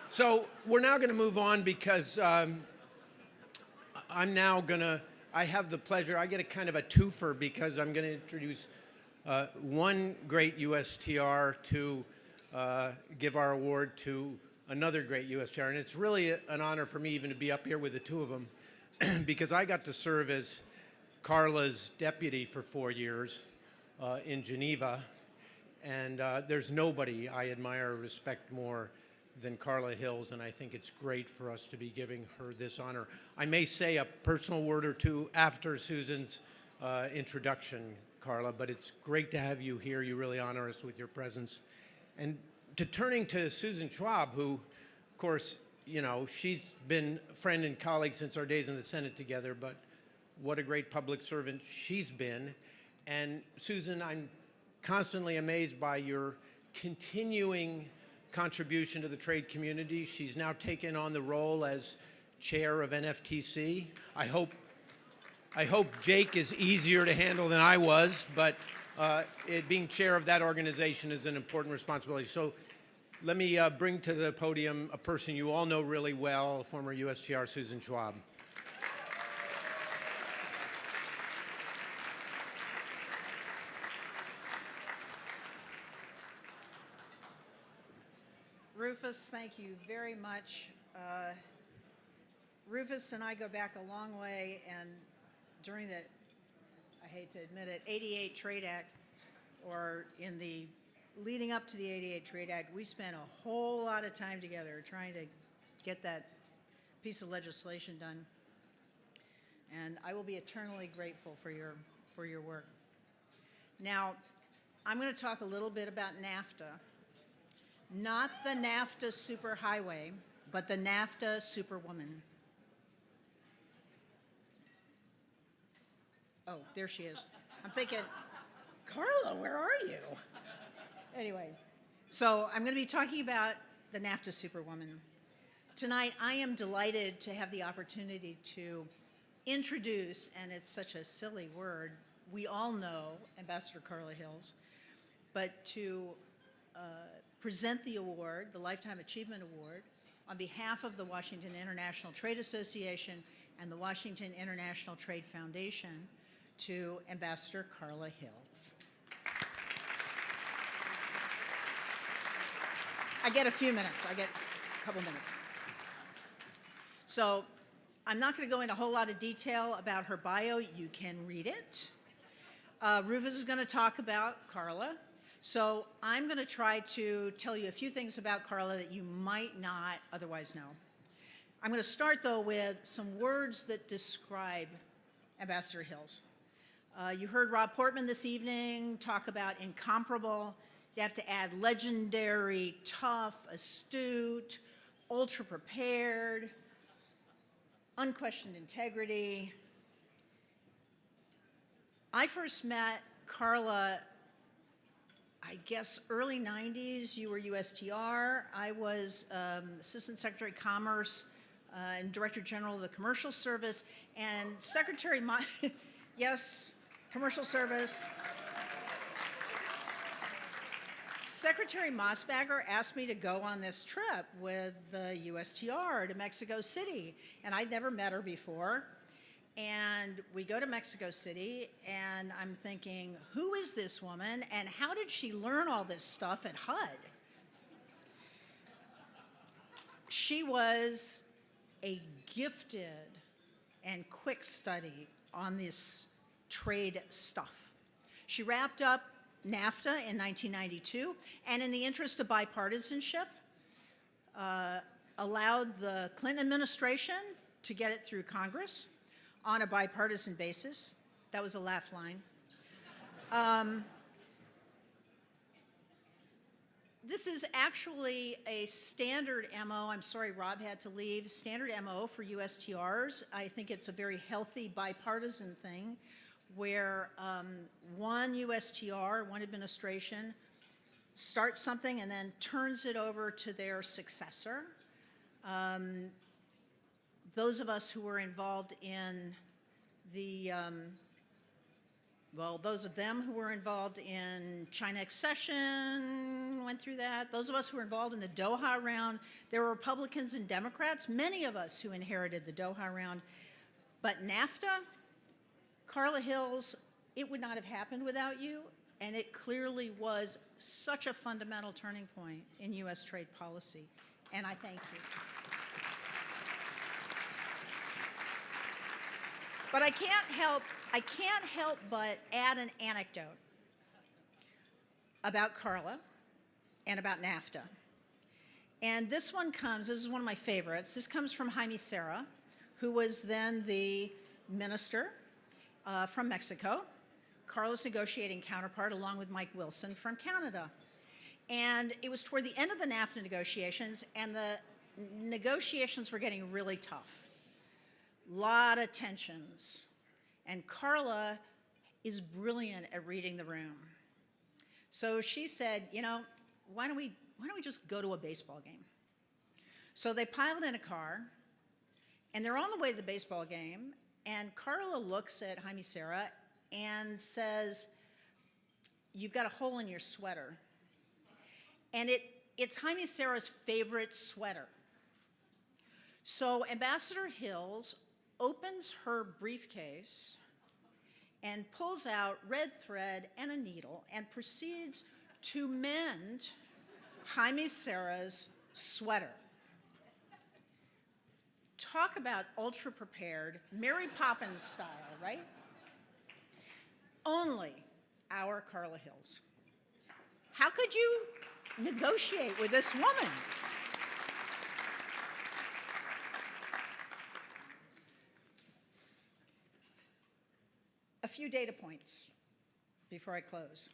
So we're now going to move on because I have the pleasure, I get a kind of a twofer because I'm going to introduce one great USTR to give our award to another great USTR. And it's really an honor for me even to be up here with the two of them because I got to serve as Carla's deputy for 4 years in Geneva. And there's nobody I admire or respect more than Carla Hills, and I think it's great for us to be giving her this honor. I may say a personal word or two after Susan's introduction, Carla, but it's great to have you here. You really honor us with your presence. And turning to Susan Schwab, who, of course, you know, she's been a friend and colleague since our days in the Senate together, but what a great public servant she's been. And Susan, I'm constantly amazed by your continuing contribution to the trade community. She's now taken on the role as chair of NFTC. I hope Jake is easier to handle than I was, but being chair of that organization is an important responsibility. So let me bring to the podium a person you all know really well, former USTR Susan Schwab. Rufus, thank you very much. Rufus and I go back a long way, and during the, I hate to admit it, 88 Trade Act, or in the leading up to the 88 Trade Act, we spent a whole lot of time together trying to get that piece of legislation done. And I will be eternally grateful for your work. Now, I'm going to talk a little bit about Nafta. Not the Nafta superhighway, but the Nafta superwoman. Oh, there she is. I'm thinking, Carla, where are you? Anyway, so I'm going to be talking about the Nafta superwoman. Tonight, I am delighted to have the opportunity to introduce, and it's such a silly word, we all know Ambassador Carla Hills, but to present the award, the Lifetime Achievement Award, on behalf of the Washington International Trade Association and the Washington International Trade Foundation, to Ambassador Carla Hills. I get a few minutes. I get a couple minutes. So I'm not going to go into a whole lot of detail about her bio. You can read it. Rufus is going to talk about Carla. So I'm going to try to tell you a few things about Carla that you might not otherwise know. I'm going to start, though, with some words that describe Ambassador Hills. You heard Rob Portman this evening talk about incomparable. You have to add legendary, tough, astute, ultra-prepared, unquestioned integrity. I first met Carla, I guess, early 90s. You were USTR. I was Assistant Secretary of Commerce and Director General of the Commercial Service. And yes, Commercial Service. Secretary Mosbacher asked me to go on this trip with the USTR to Mexico City, and I'd never met her before. And we go to Mexico City, and I'm thinking, who is this woman, and how did she learn all this stuff at HUD? She was a gifted and quick study on this trade stuff. She wrapped up Nafta in 1992, and in the interest of bipartisanship, allowed the Clinton administration to get it through Congress on a bipartisan basis. That was a laugh line. This is actually a standard MO. I'm sorry, Rob had to leave. Standard MO for USTRs. I think it's a very healthy bipartisan thing where one USTR, one administration, starts something and then turns it over to their successor. Those of us who were involved in the, those of them who were involved in China accession went through that. Those of us who were involved in the Doha round, there were Republicans and Democrats, many of us who inherited the Doha round. But NAFTA, Carla Hills, it would not have happened without you, and it clearly was such a fundamental turning point in U.S. trade policy, and I thank you. But I can't help but add an anecdote about Carla and about NAFTA. And this is one of my favorites. This comes from Jaime Serra, who was then the minister from Mexico, Carla's negotiating counterpart, along with Mike Wilson from Canada. And it was toward the end of the NAFTA negotiations, and the negotiations were getting really tough. Lot of tensions. And Carla is brilliant at reading the room. So she said, why don't we just go to a baseball game? So they piled in a car, and they're on the way to the baseball game, and Carla looks at Jaime Serra and says, "You've got a hole in your sweater." And it's Jaime Serra's favorite sweater. So Ambassador Hills opens her briefcase and pulls out red thread and a needle and proceeds to mend Jaime Serra's sweater. Talk about ultra prepared, Mary Poppins style, right? Only our Carla Hills. How could you negotiate with this woman? A few data points before I close.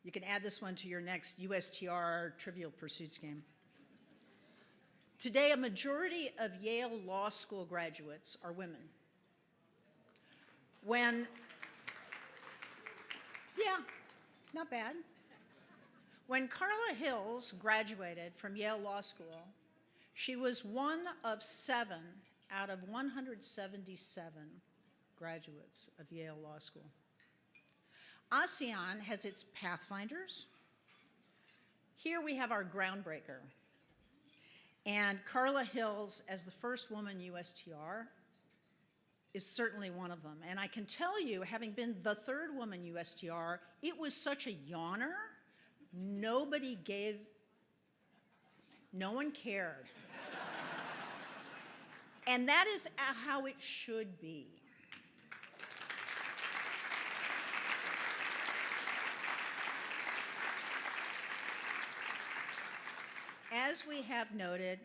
You can add this one to your next USTR Trivial Pursuits game. Today, a majority of Yale Law School graduates are women. Yeah, not bad. When Carla Hills graduated from Yale Law School, she was one of 7 out of 177 graduates of Yale Law School. ASEAN has its Pathfinders. Here we have our Groundbreaker. And Carla Hills, as the first woman USTR, is certainly one of them. And I can tell you, having been the 3rd woman USTR, it was such a yawner. No one cared. And that is how it should be. As we have noted,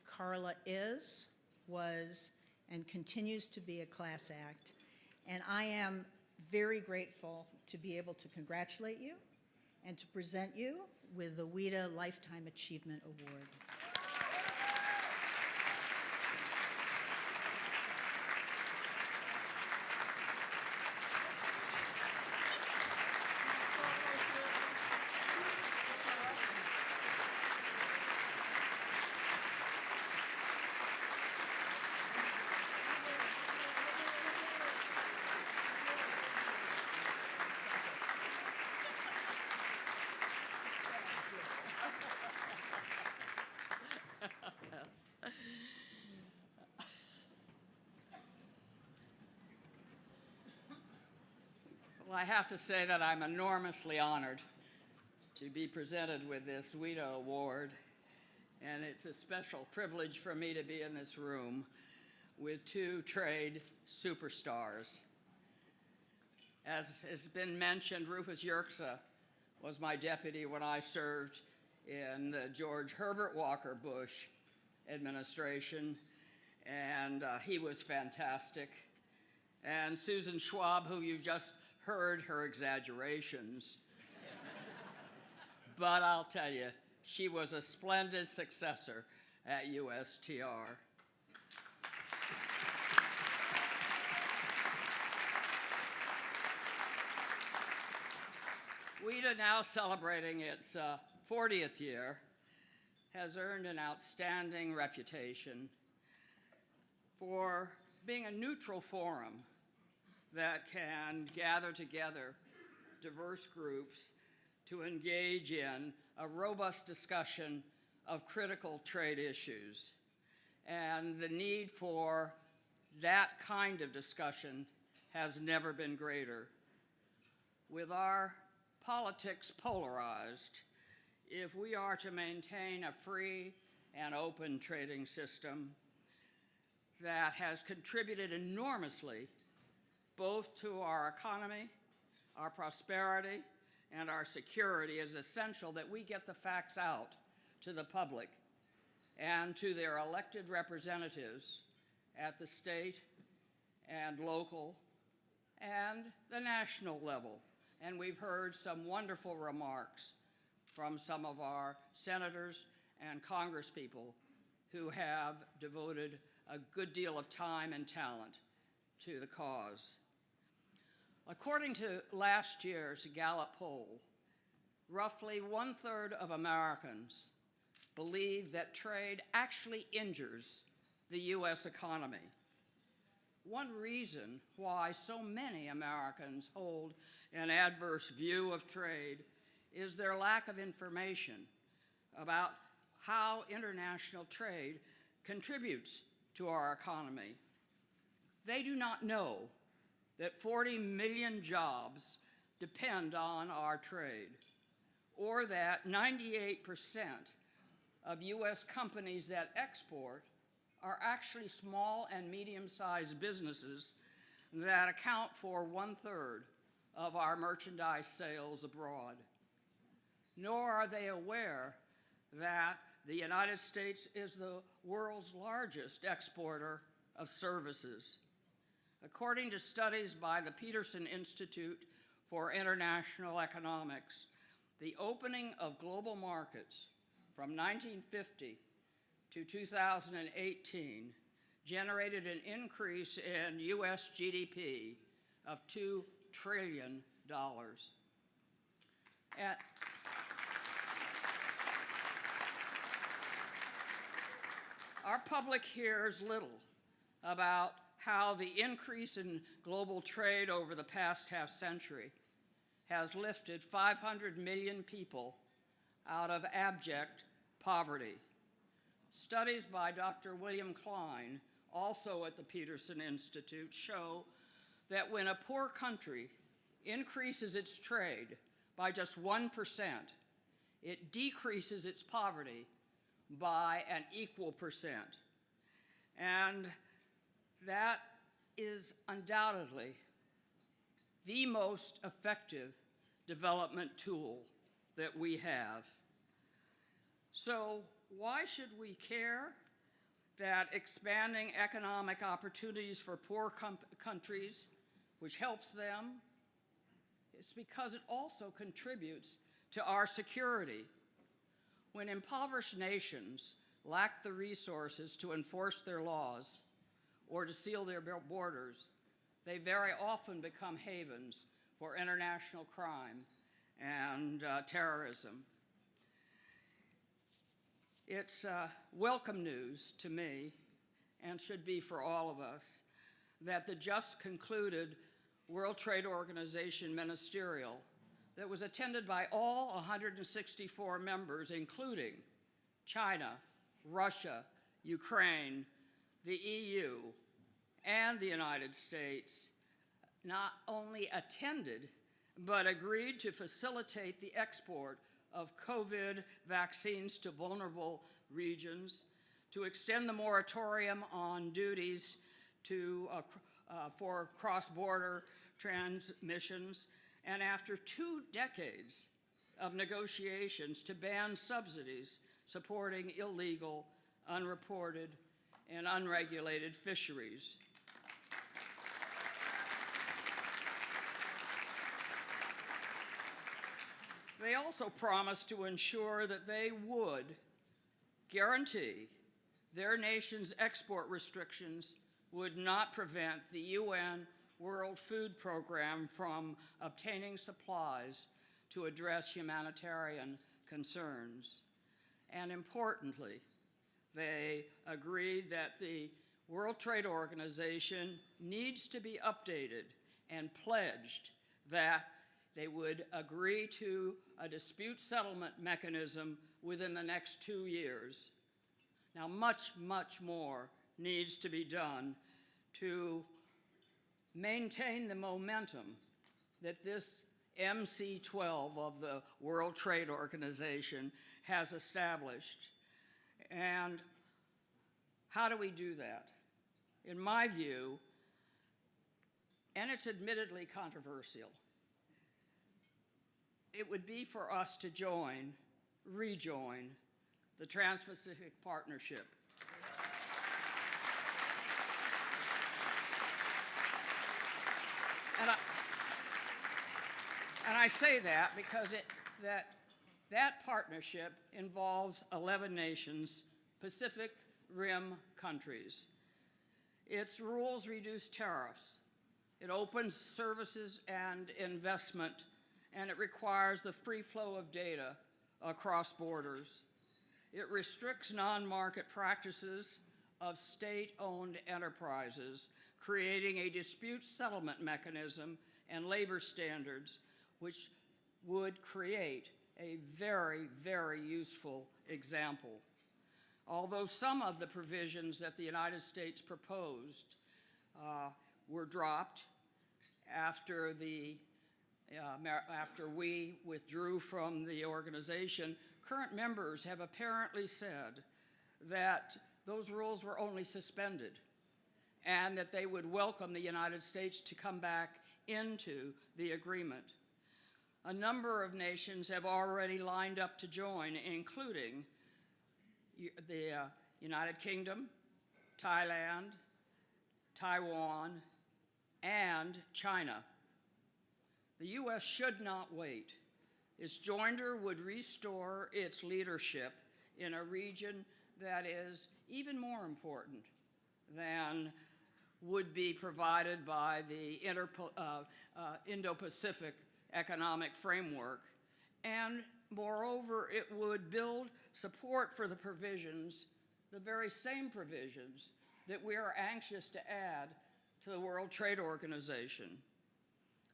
Carla is, was, and continues to be a class act, and I am very grateful to be able to congratulate you and to present you with the Wida Lifetime Achievement Award. Well, I have to say that I'm enormously honored to be presented with this WITA Award, and it's a special privilege for me to be in this room with 2 trade superstars. As has been mentioned, Rufus Yerxa was my deputy when I served in the George Herbert Walker Bush administration, and he was fantastic. And Susan Schwab, who you just heard her exaggerations, but I'll tell you, she was a splendid successor at USTR. WITA, now celebrating its 40th year, has earned an outstanding reputation for being a neutral forum that can gather together diverse groups to engage in a robust discussion of critical trade issues. And the need for that kind of discussion has never been greater. With our politics polarized, if we are to maintain a free and open trading system that has contributed enormously both to our economy, our prosperity, and our security, is essential that we get the facts out to the public and to their elected representatives at the state and local and the national level. And we've heard some wonderful remarks from some of our senators and congresspeople who have devoted a good deal of time and talent to the cause. According to last year's Gallup poll, roughly 1/3 of Americans believe that trade actually injures the U.S. economy. One reason why so many Americans hold an adverse view of trade is their lack of information about how international trade contributes to our economy. They do not know that 40 million jobs depend on our trade, or that 98% of U.S. companies that export are actually small and medium-sized businesses that account for 1/3 of our merchandise sales abroad. Nor are they aware that the United States is the world's largest exporter of services. According to studies by the Peterson Institute for International Economics, the opening of global markets from 1950 to 2018 generated an increase in U.S. GDP of $2 trillion. Our public hears little about how the increase in global trade over the past half-century has lifted 500 million people out of abject poverty. Studies by Dr. William Klein, also at the Peterson Institute, show that when a poor country increases its trade by just 1%, it decreases its poverty by an equal percent. And that is undoubtedly the most effective development tool that we have. So why should we care that expanding economic opportunities for poor countries, which helps them? It's because it also contributes to our security. When impoverished nations lack the resources to enforce their laws or to seal their borders, they very often become havens for international crime and terrorism. It's welcome news to me, and should be for all of us, that the just concluded World Trade Organization Ministerial that was attended by all 164 members, including China, Russia, Ukraine, the EU, and the United States, not only attended, but agreed to facilitate the export of COVID vaccines to vulnerable regions, to extend the moratorium on duties for cross-border transmissions, and after 2 decades of negotiations, to ban subsidies supporting illegal, unreported, and unregulated fisheries. They also promised to ensure that they would guarantee their nation's export restrictions would not prevent the UN World Food Program from obtaining supplies to address humanitarian concerns. And importantly, they agreed that the World Trade Organization needs to be updated and pledged that they would agree to a dispute settlement mechanism within the next 2 years. Now, much, much more needs to be done to maintain the momentum that this MC-12 of the World Trade Organization has established. And how do we do that? In my view, and it's admittedly controversial, it would be for us to rejoin the Trans-Pacific Partnership. And I say that because that partnership involves 11 nations, Pacific Rim countries. Its rules reduce tariffs. It opens services and investment, and it requires the free flow of data across borders. It restricts non-market practices of state-owned enterprises, creating a dispute settlement mechanism and labor standards, which would create a very, very useful example. Although some of the provisions that the United States proposed were dropped after the after we withdrew from the organization, current members have apparently said that those rules were only suspended and that they would welcome the United States to come back into the agreement. A number of nations have already lined up to join, including the United Kingdom, Thailand, Taiwan, and China. The U.S. should not wait. Its joinder would restore its leadership in a region that is even more important than would be provided by the Indo-Pacific Economic Framework. And moreover, it would build support for the provisions, the very same provisions that we are anxious to add to the World Trade Organization.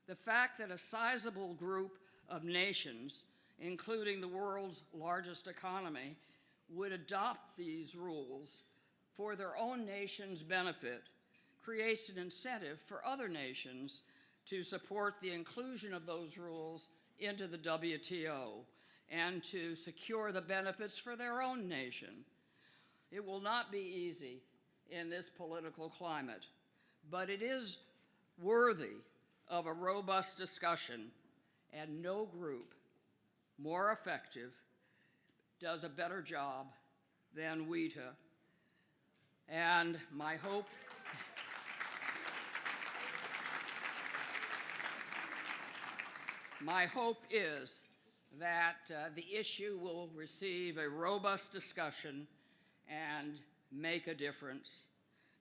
The fact that a sizable group of nations, including the world's largest economy, would adopt these rules for their own nation's benefit creates an incentive for other nations to support the inclusion of those rules into the WTO and to secure the benefits for their own nation. It will not be easy in this political climate, but it is worthy of a robust discussion, and no group more effective does a better job than WITA. And my hope is that the issue will receive a robust discussion and make a difference.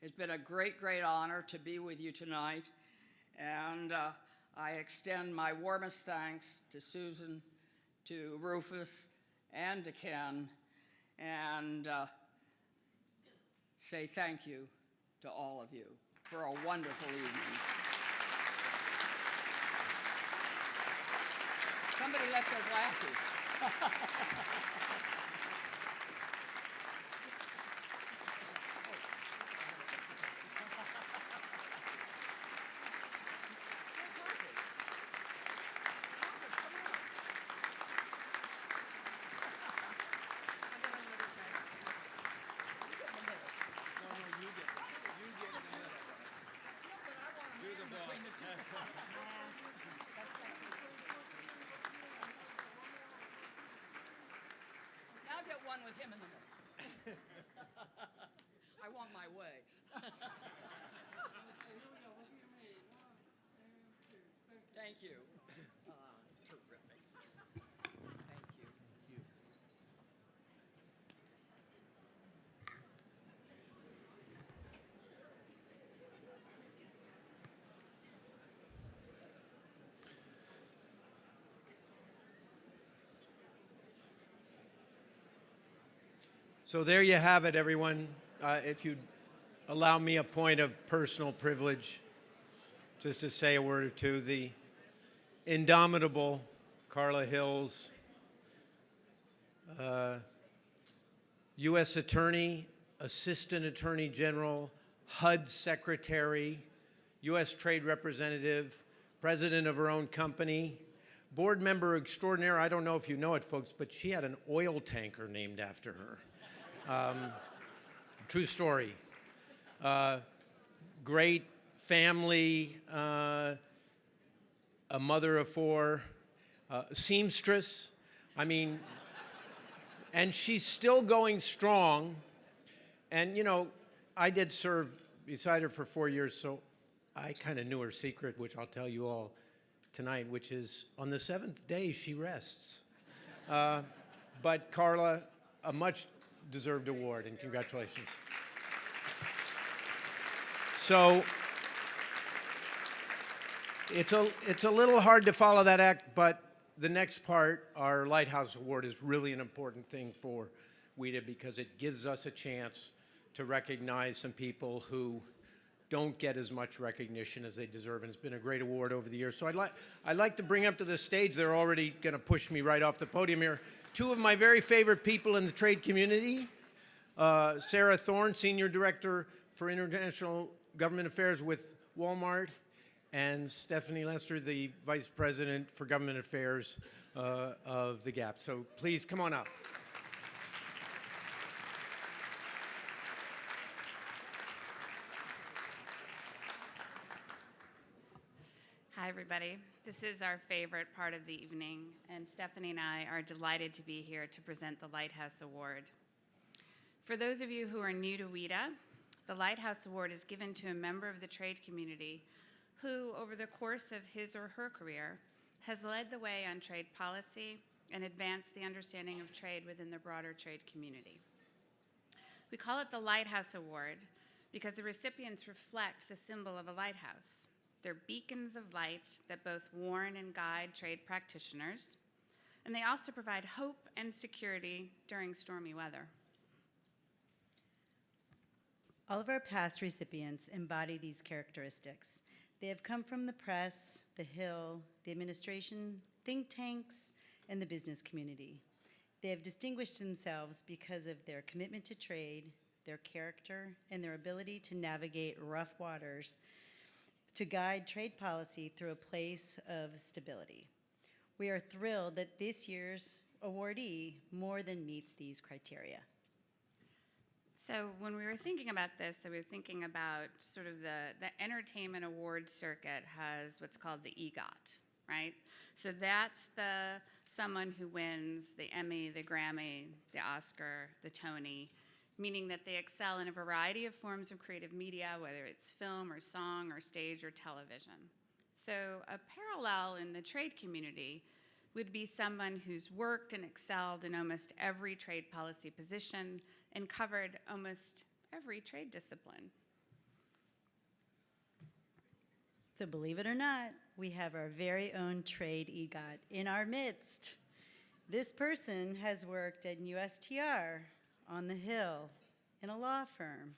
It's been a great, great honor to be with you tonight, and I extend my warmest thanks to Susan, to Rufus, and to Ken, and say thank you to all of you for a wonderful evening. Somebody left their glasses. Now get one with him in the middle. I want my way. Thank you. Terrific. Thank you. So there you have it, everyone. If you'd allow me a point of personal privilege, just to say a word or two, the indomitable Carla Hills, U.S. Attorney, Assistant Attorney General, HUD Secretary, U.S. Trade Representative, President of her own company, board member extraordinaire. I don't know if you know it, folks, but she had an oil tanker named after her. True story. Great family, a mother of four, seamstress. I mean, and she's still going strong. And, you know, I did serve beside her for 4 years, so I kind of knew her secret, which I'll tell you all tonight, which is on the seventh day she rests. But Carla, a much deserved award, and congratulations. So it's a little hard to follow that act, but the next part, our Lighthouse Award, is really an important thing for WITA because it gives us a chance to recognize some people who don't get as much recognition as they deserve, and it's been a great award over the years. So I'd like to bring up to the stage, they're already going to push me right off the podium here, two of my very favorite people in the trade community, Sarah Thorne, Senior Director for International Government Affairs with Walmart, and Stephanie Lester, the Vice President for Government Affairs of the GAP. So please come on up. Hi, everybody. This is our favorite part of the evening, and Stephanie and I are delighted to be here to present the Lighthouse Award. For those of you who are new to WITA, the Lighthouse Award is given to a member of the trade community who, over the course of his or her career, has led the way on trade policy and advanced the understanding of trade within the broader trade community. We call it the Lighthouse Award because the recipients reflect the symbol of a lighthouse. They're beacons of light that both warn and guide trade practitioners, and they also provide hope and security during stormy weather. All of our past recipients embody these characteristics. They have come from the press, the Hill, the administration, think tanks, and the business community. They have distinguished themselves because of their commitment to trade, their character, and their ability to navigate rough waters to guide trade policy through a place of stability. We are thrilled that this year's awardee more than meets these criteria. So when we were thinking about this, we were thinking about sort of the entertainment award circuit has what's called the EGOT, right? So that's someone who wins the Emmy, the Grammy, the Oscar, the Tony, meaning that they excel in a variety of forms of creative media, whether it's film or song or stage or television. So a parallel in the trade community would be someone who's worked and excelled in almost every trade policy position and covered almost every trade discipline. So believe it or not, we have our very own trade EGOT in our midst. This person has worked at USTR, on the Hill, in a law firm,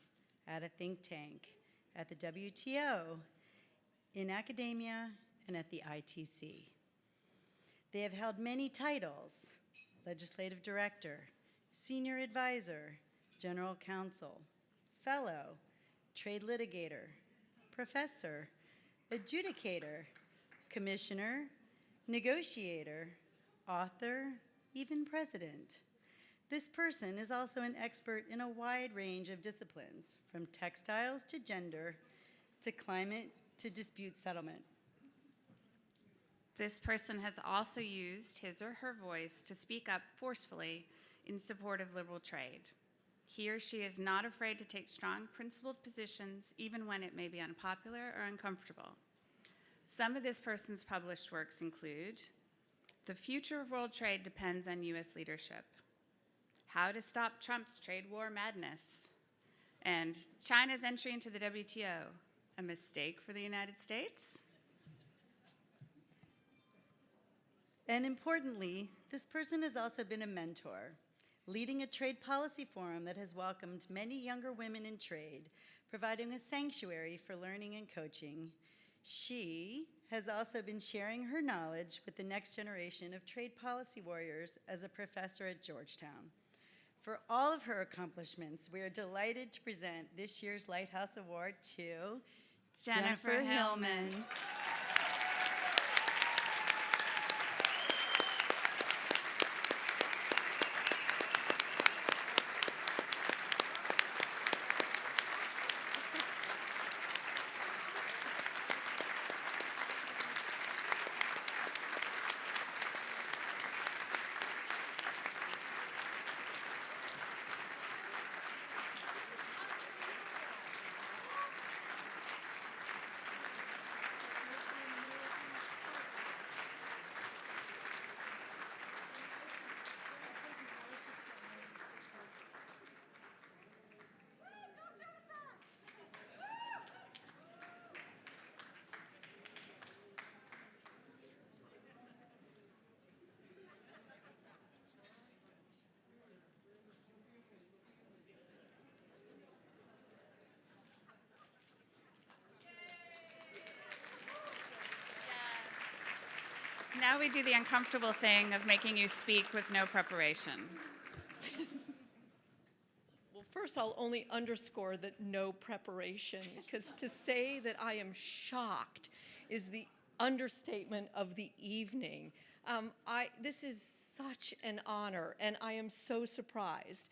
at a think tank, at the WTO, in academia, and at the ITC. They have held many titles: legislative director, senior advisor, general counsel, fellow, trade litigator, professor, adjudicator, commissioner, negotiator, author, even president. This person is also an expert in a wide range of disciplines, from textiles to gender, to climate, to dispute settlement. This person has also used his or her voice to speak up forcefully in support of liberal trade. He or she is not afraid to take strong, principled positions, even when it may be unpopular or uncomfortable. Some of this person's published works include The Future of World Trade Depends on U.S. Leadership, How to Stop Trump's Trade War Madness, and China's Entry into the WTO, a Mistake for the United States? And importantly, this person has also been a mentor, leading a trade policy forum that has welcomed many younger women in trade, providing a sanctuary for learning and coaching. She has also been sharing her knowledge with the next generation of trade policy warriors as a professor at Georgetown. For all of her accomplishments, we are delighted to present this year's Lighthouse Award to Jennifer Hillman. Now we do the uncomfortable thing of making you speak with no preparation. Well, first I'll only underscore that no preparation, because to say that I am shocked is the understatement of the evening. This is such an honor, and I am so surprised.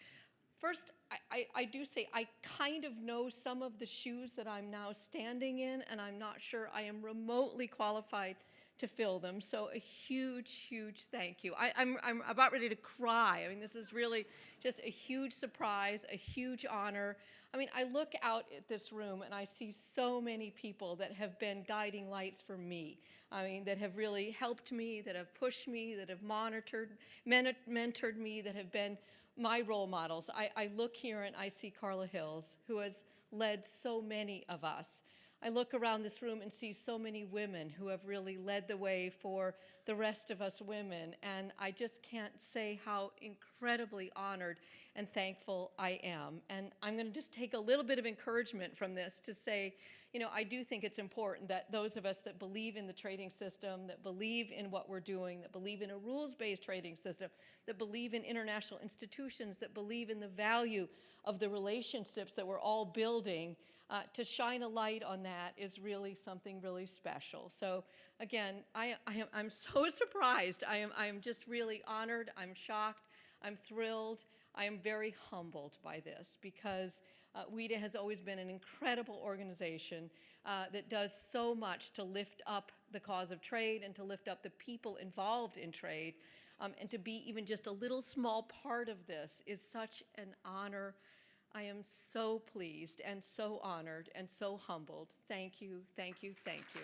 First, I do say I kind of know some of the shoes that I'm now standing in, and I'm not sure I am remotely qualified to fill them. So a huge, huge thank you. I'm about ready to cry. I mean, this was really just a huge surprise, a huge honor. I mean, I look out at this room and I see so many people that have been guiding lights for me. I mean, that have really helped me, that have pushed me, that have mentored me, that have been my role models. I look here and I see Carla Hills, who has led so many of us. I look around this room and see so many women who have really led the way for the rest of us women, and I just can't say how incredibly honored and thankful I am. And I'm going to just take a little bit of encouragement from this to say, you know, I do think it's important that those of us that believe in the trading system, that believe in what we're doing, that believe in a rules-based trading system, that believe in international institutions, that believe in the value of the relationships that we're all building, to shine a light on that is really something really special. So again, I'm so surprised. I am just really honored. I'm shocked. I'm thrilled. I am very humbled by this because WITA has always been an incredible organization that does so much to lift up the cause of trade and to lift up the people involved in trade. And to be even just a little small part of this is such an honor. I am so pleased and so honored and so humbled. Thank you, thank you, thank you.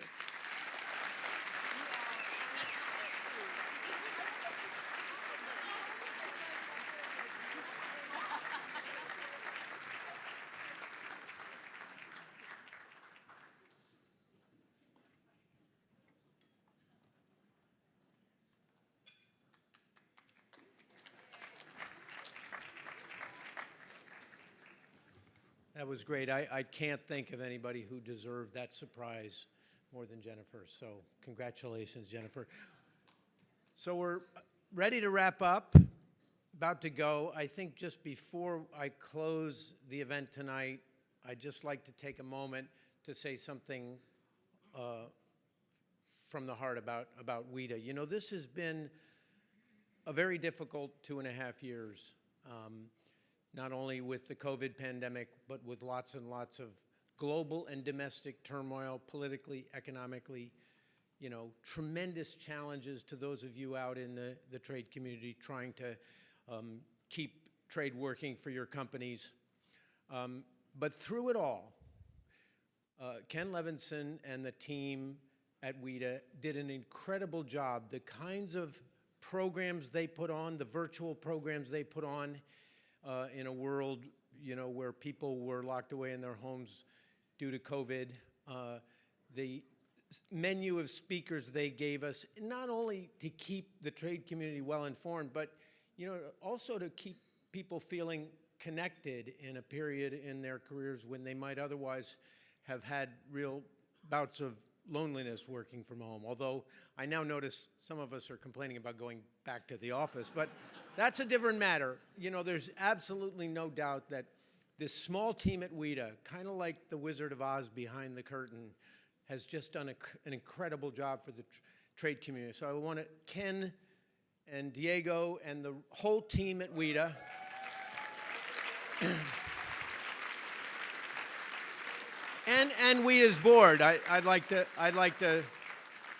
That was great. I can't think of anybody who deserved that surprise more than Jennifer. So congratulations, Jennifer. So we're ready to wrap up, about to go. I think just before I close the event tonight, I'd just like to take a moment to say something from the heart about WITA. You know, this has been a very difficult 2.5 years. Not only with the COVID pandemic, but with lots and lots of global and domestic turmoil, politically, economically, you know, tremendous challenges to those of you out in the trade community trying to keep trade working for your companies. But through it all, Ken Levinson and the team at WITA did an incredible job. The kinds of programs they put on, the virtual programs they put on, in a world, you know, where people were locked away in their homes due to COVID. The menu of speakers they gave us, not only to keep the trade community well informed, but, you know, also to keep people feeling connected in a period in their careers when they might otherwise have had real bouts of loneliness working from home. Although I now notice some of us are complaining about going back to the office, but that's a different matter. You know, there's absolutely no doubt that this small team at WITA, kind of like the Wizard of Oz behind the curtain, has just done an incredible job for the trade community. So I want to, Ken and Diego and the whole team at WITA, and WITA's board. I'd like to,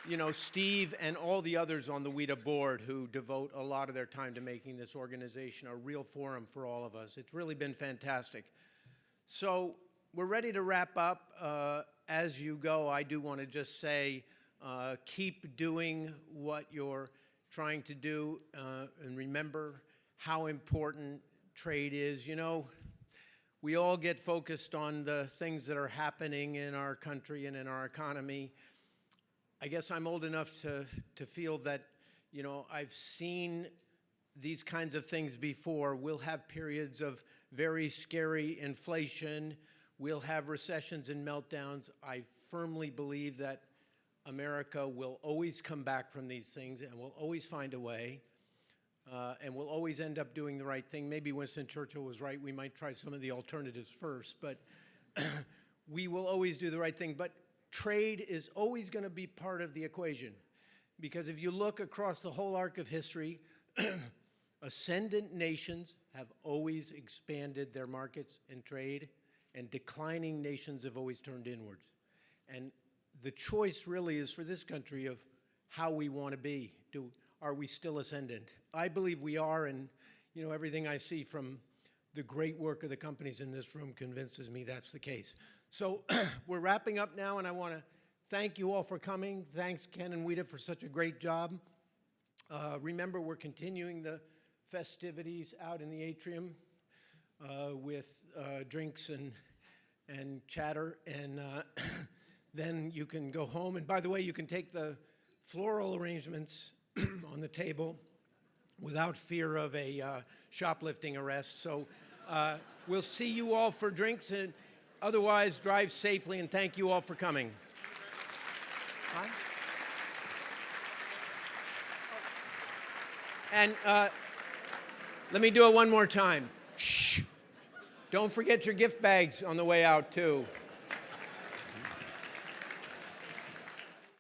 you know, Steve and all the others on the WITA board who devote a lot of their time to making this organization a real forum for all of us. It's really been fantastic. So we're ready to wrap up. As you go, I do want to just say, keep doing what you're trying to do, and remember how important trade is. You know, we all get focused on the things that are happening in our country and in our economy. I guess I'm old enough to feel that, you know, I've seen these kinds of things before. We'll have periods of very scary inflation. We'll have recessions and meltdowns. I firmly believe that America will always come back from these things and will always find a way. And we'll always end up doing the right thing. Maybe Winston Churchill was right. We might try some of the alternatives first, but we will always do the right thing. But trade is always going to be part of the equation. Because if you look across the whole arc of history, ascendant nations have always expanded their markets and trade, and declining nations have always turned inwards. And the choice really is for this country of how we want to be. Are we still ascendant? I believe we are, and you know, everything I see from the great work of the companies in this room convinces me that's the case. So we're wrapping up now, and I want to thank you all for coming. Thanks, Ken and Wida, for such a great job. Remember, we're continuing the festivities out in the atrium with drinks and chatter, and then you can go home. And by the way, you can take the floral arrangements on the table without fear of a shoplifting arrest. So we'll see you all for drinks, and otherwise drive safely, and thank you all for coming. Hi. And let me do it one more time. Shh. Don't forget your gift bags on the way out, too.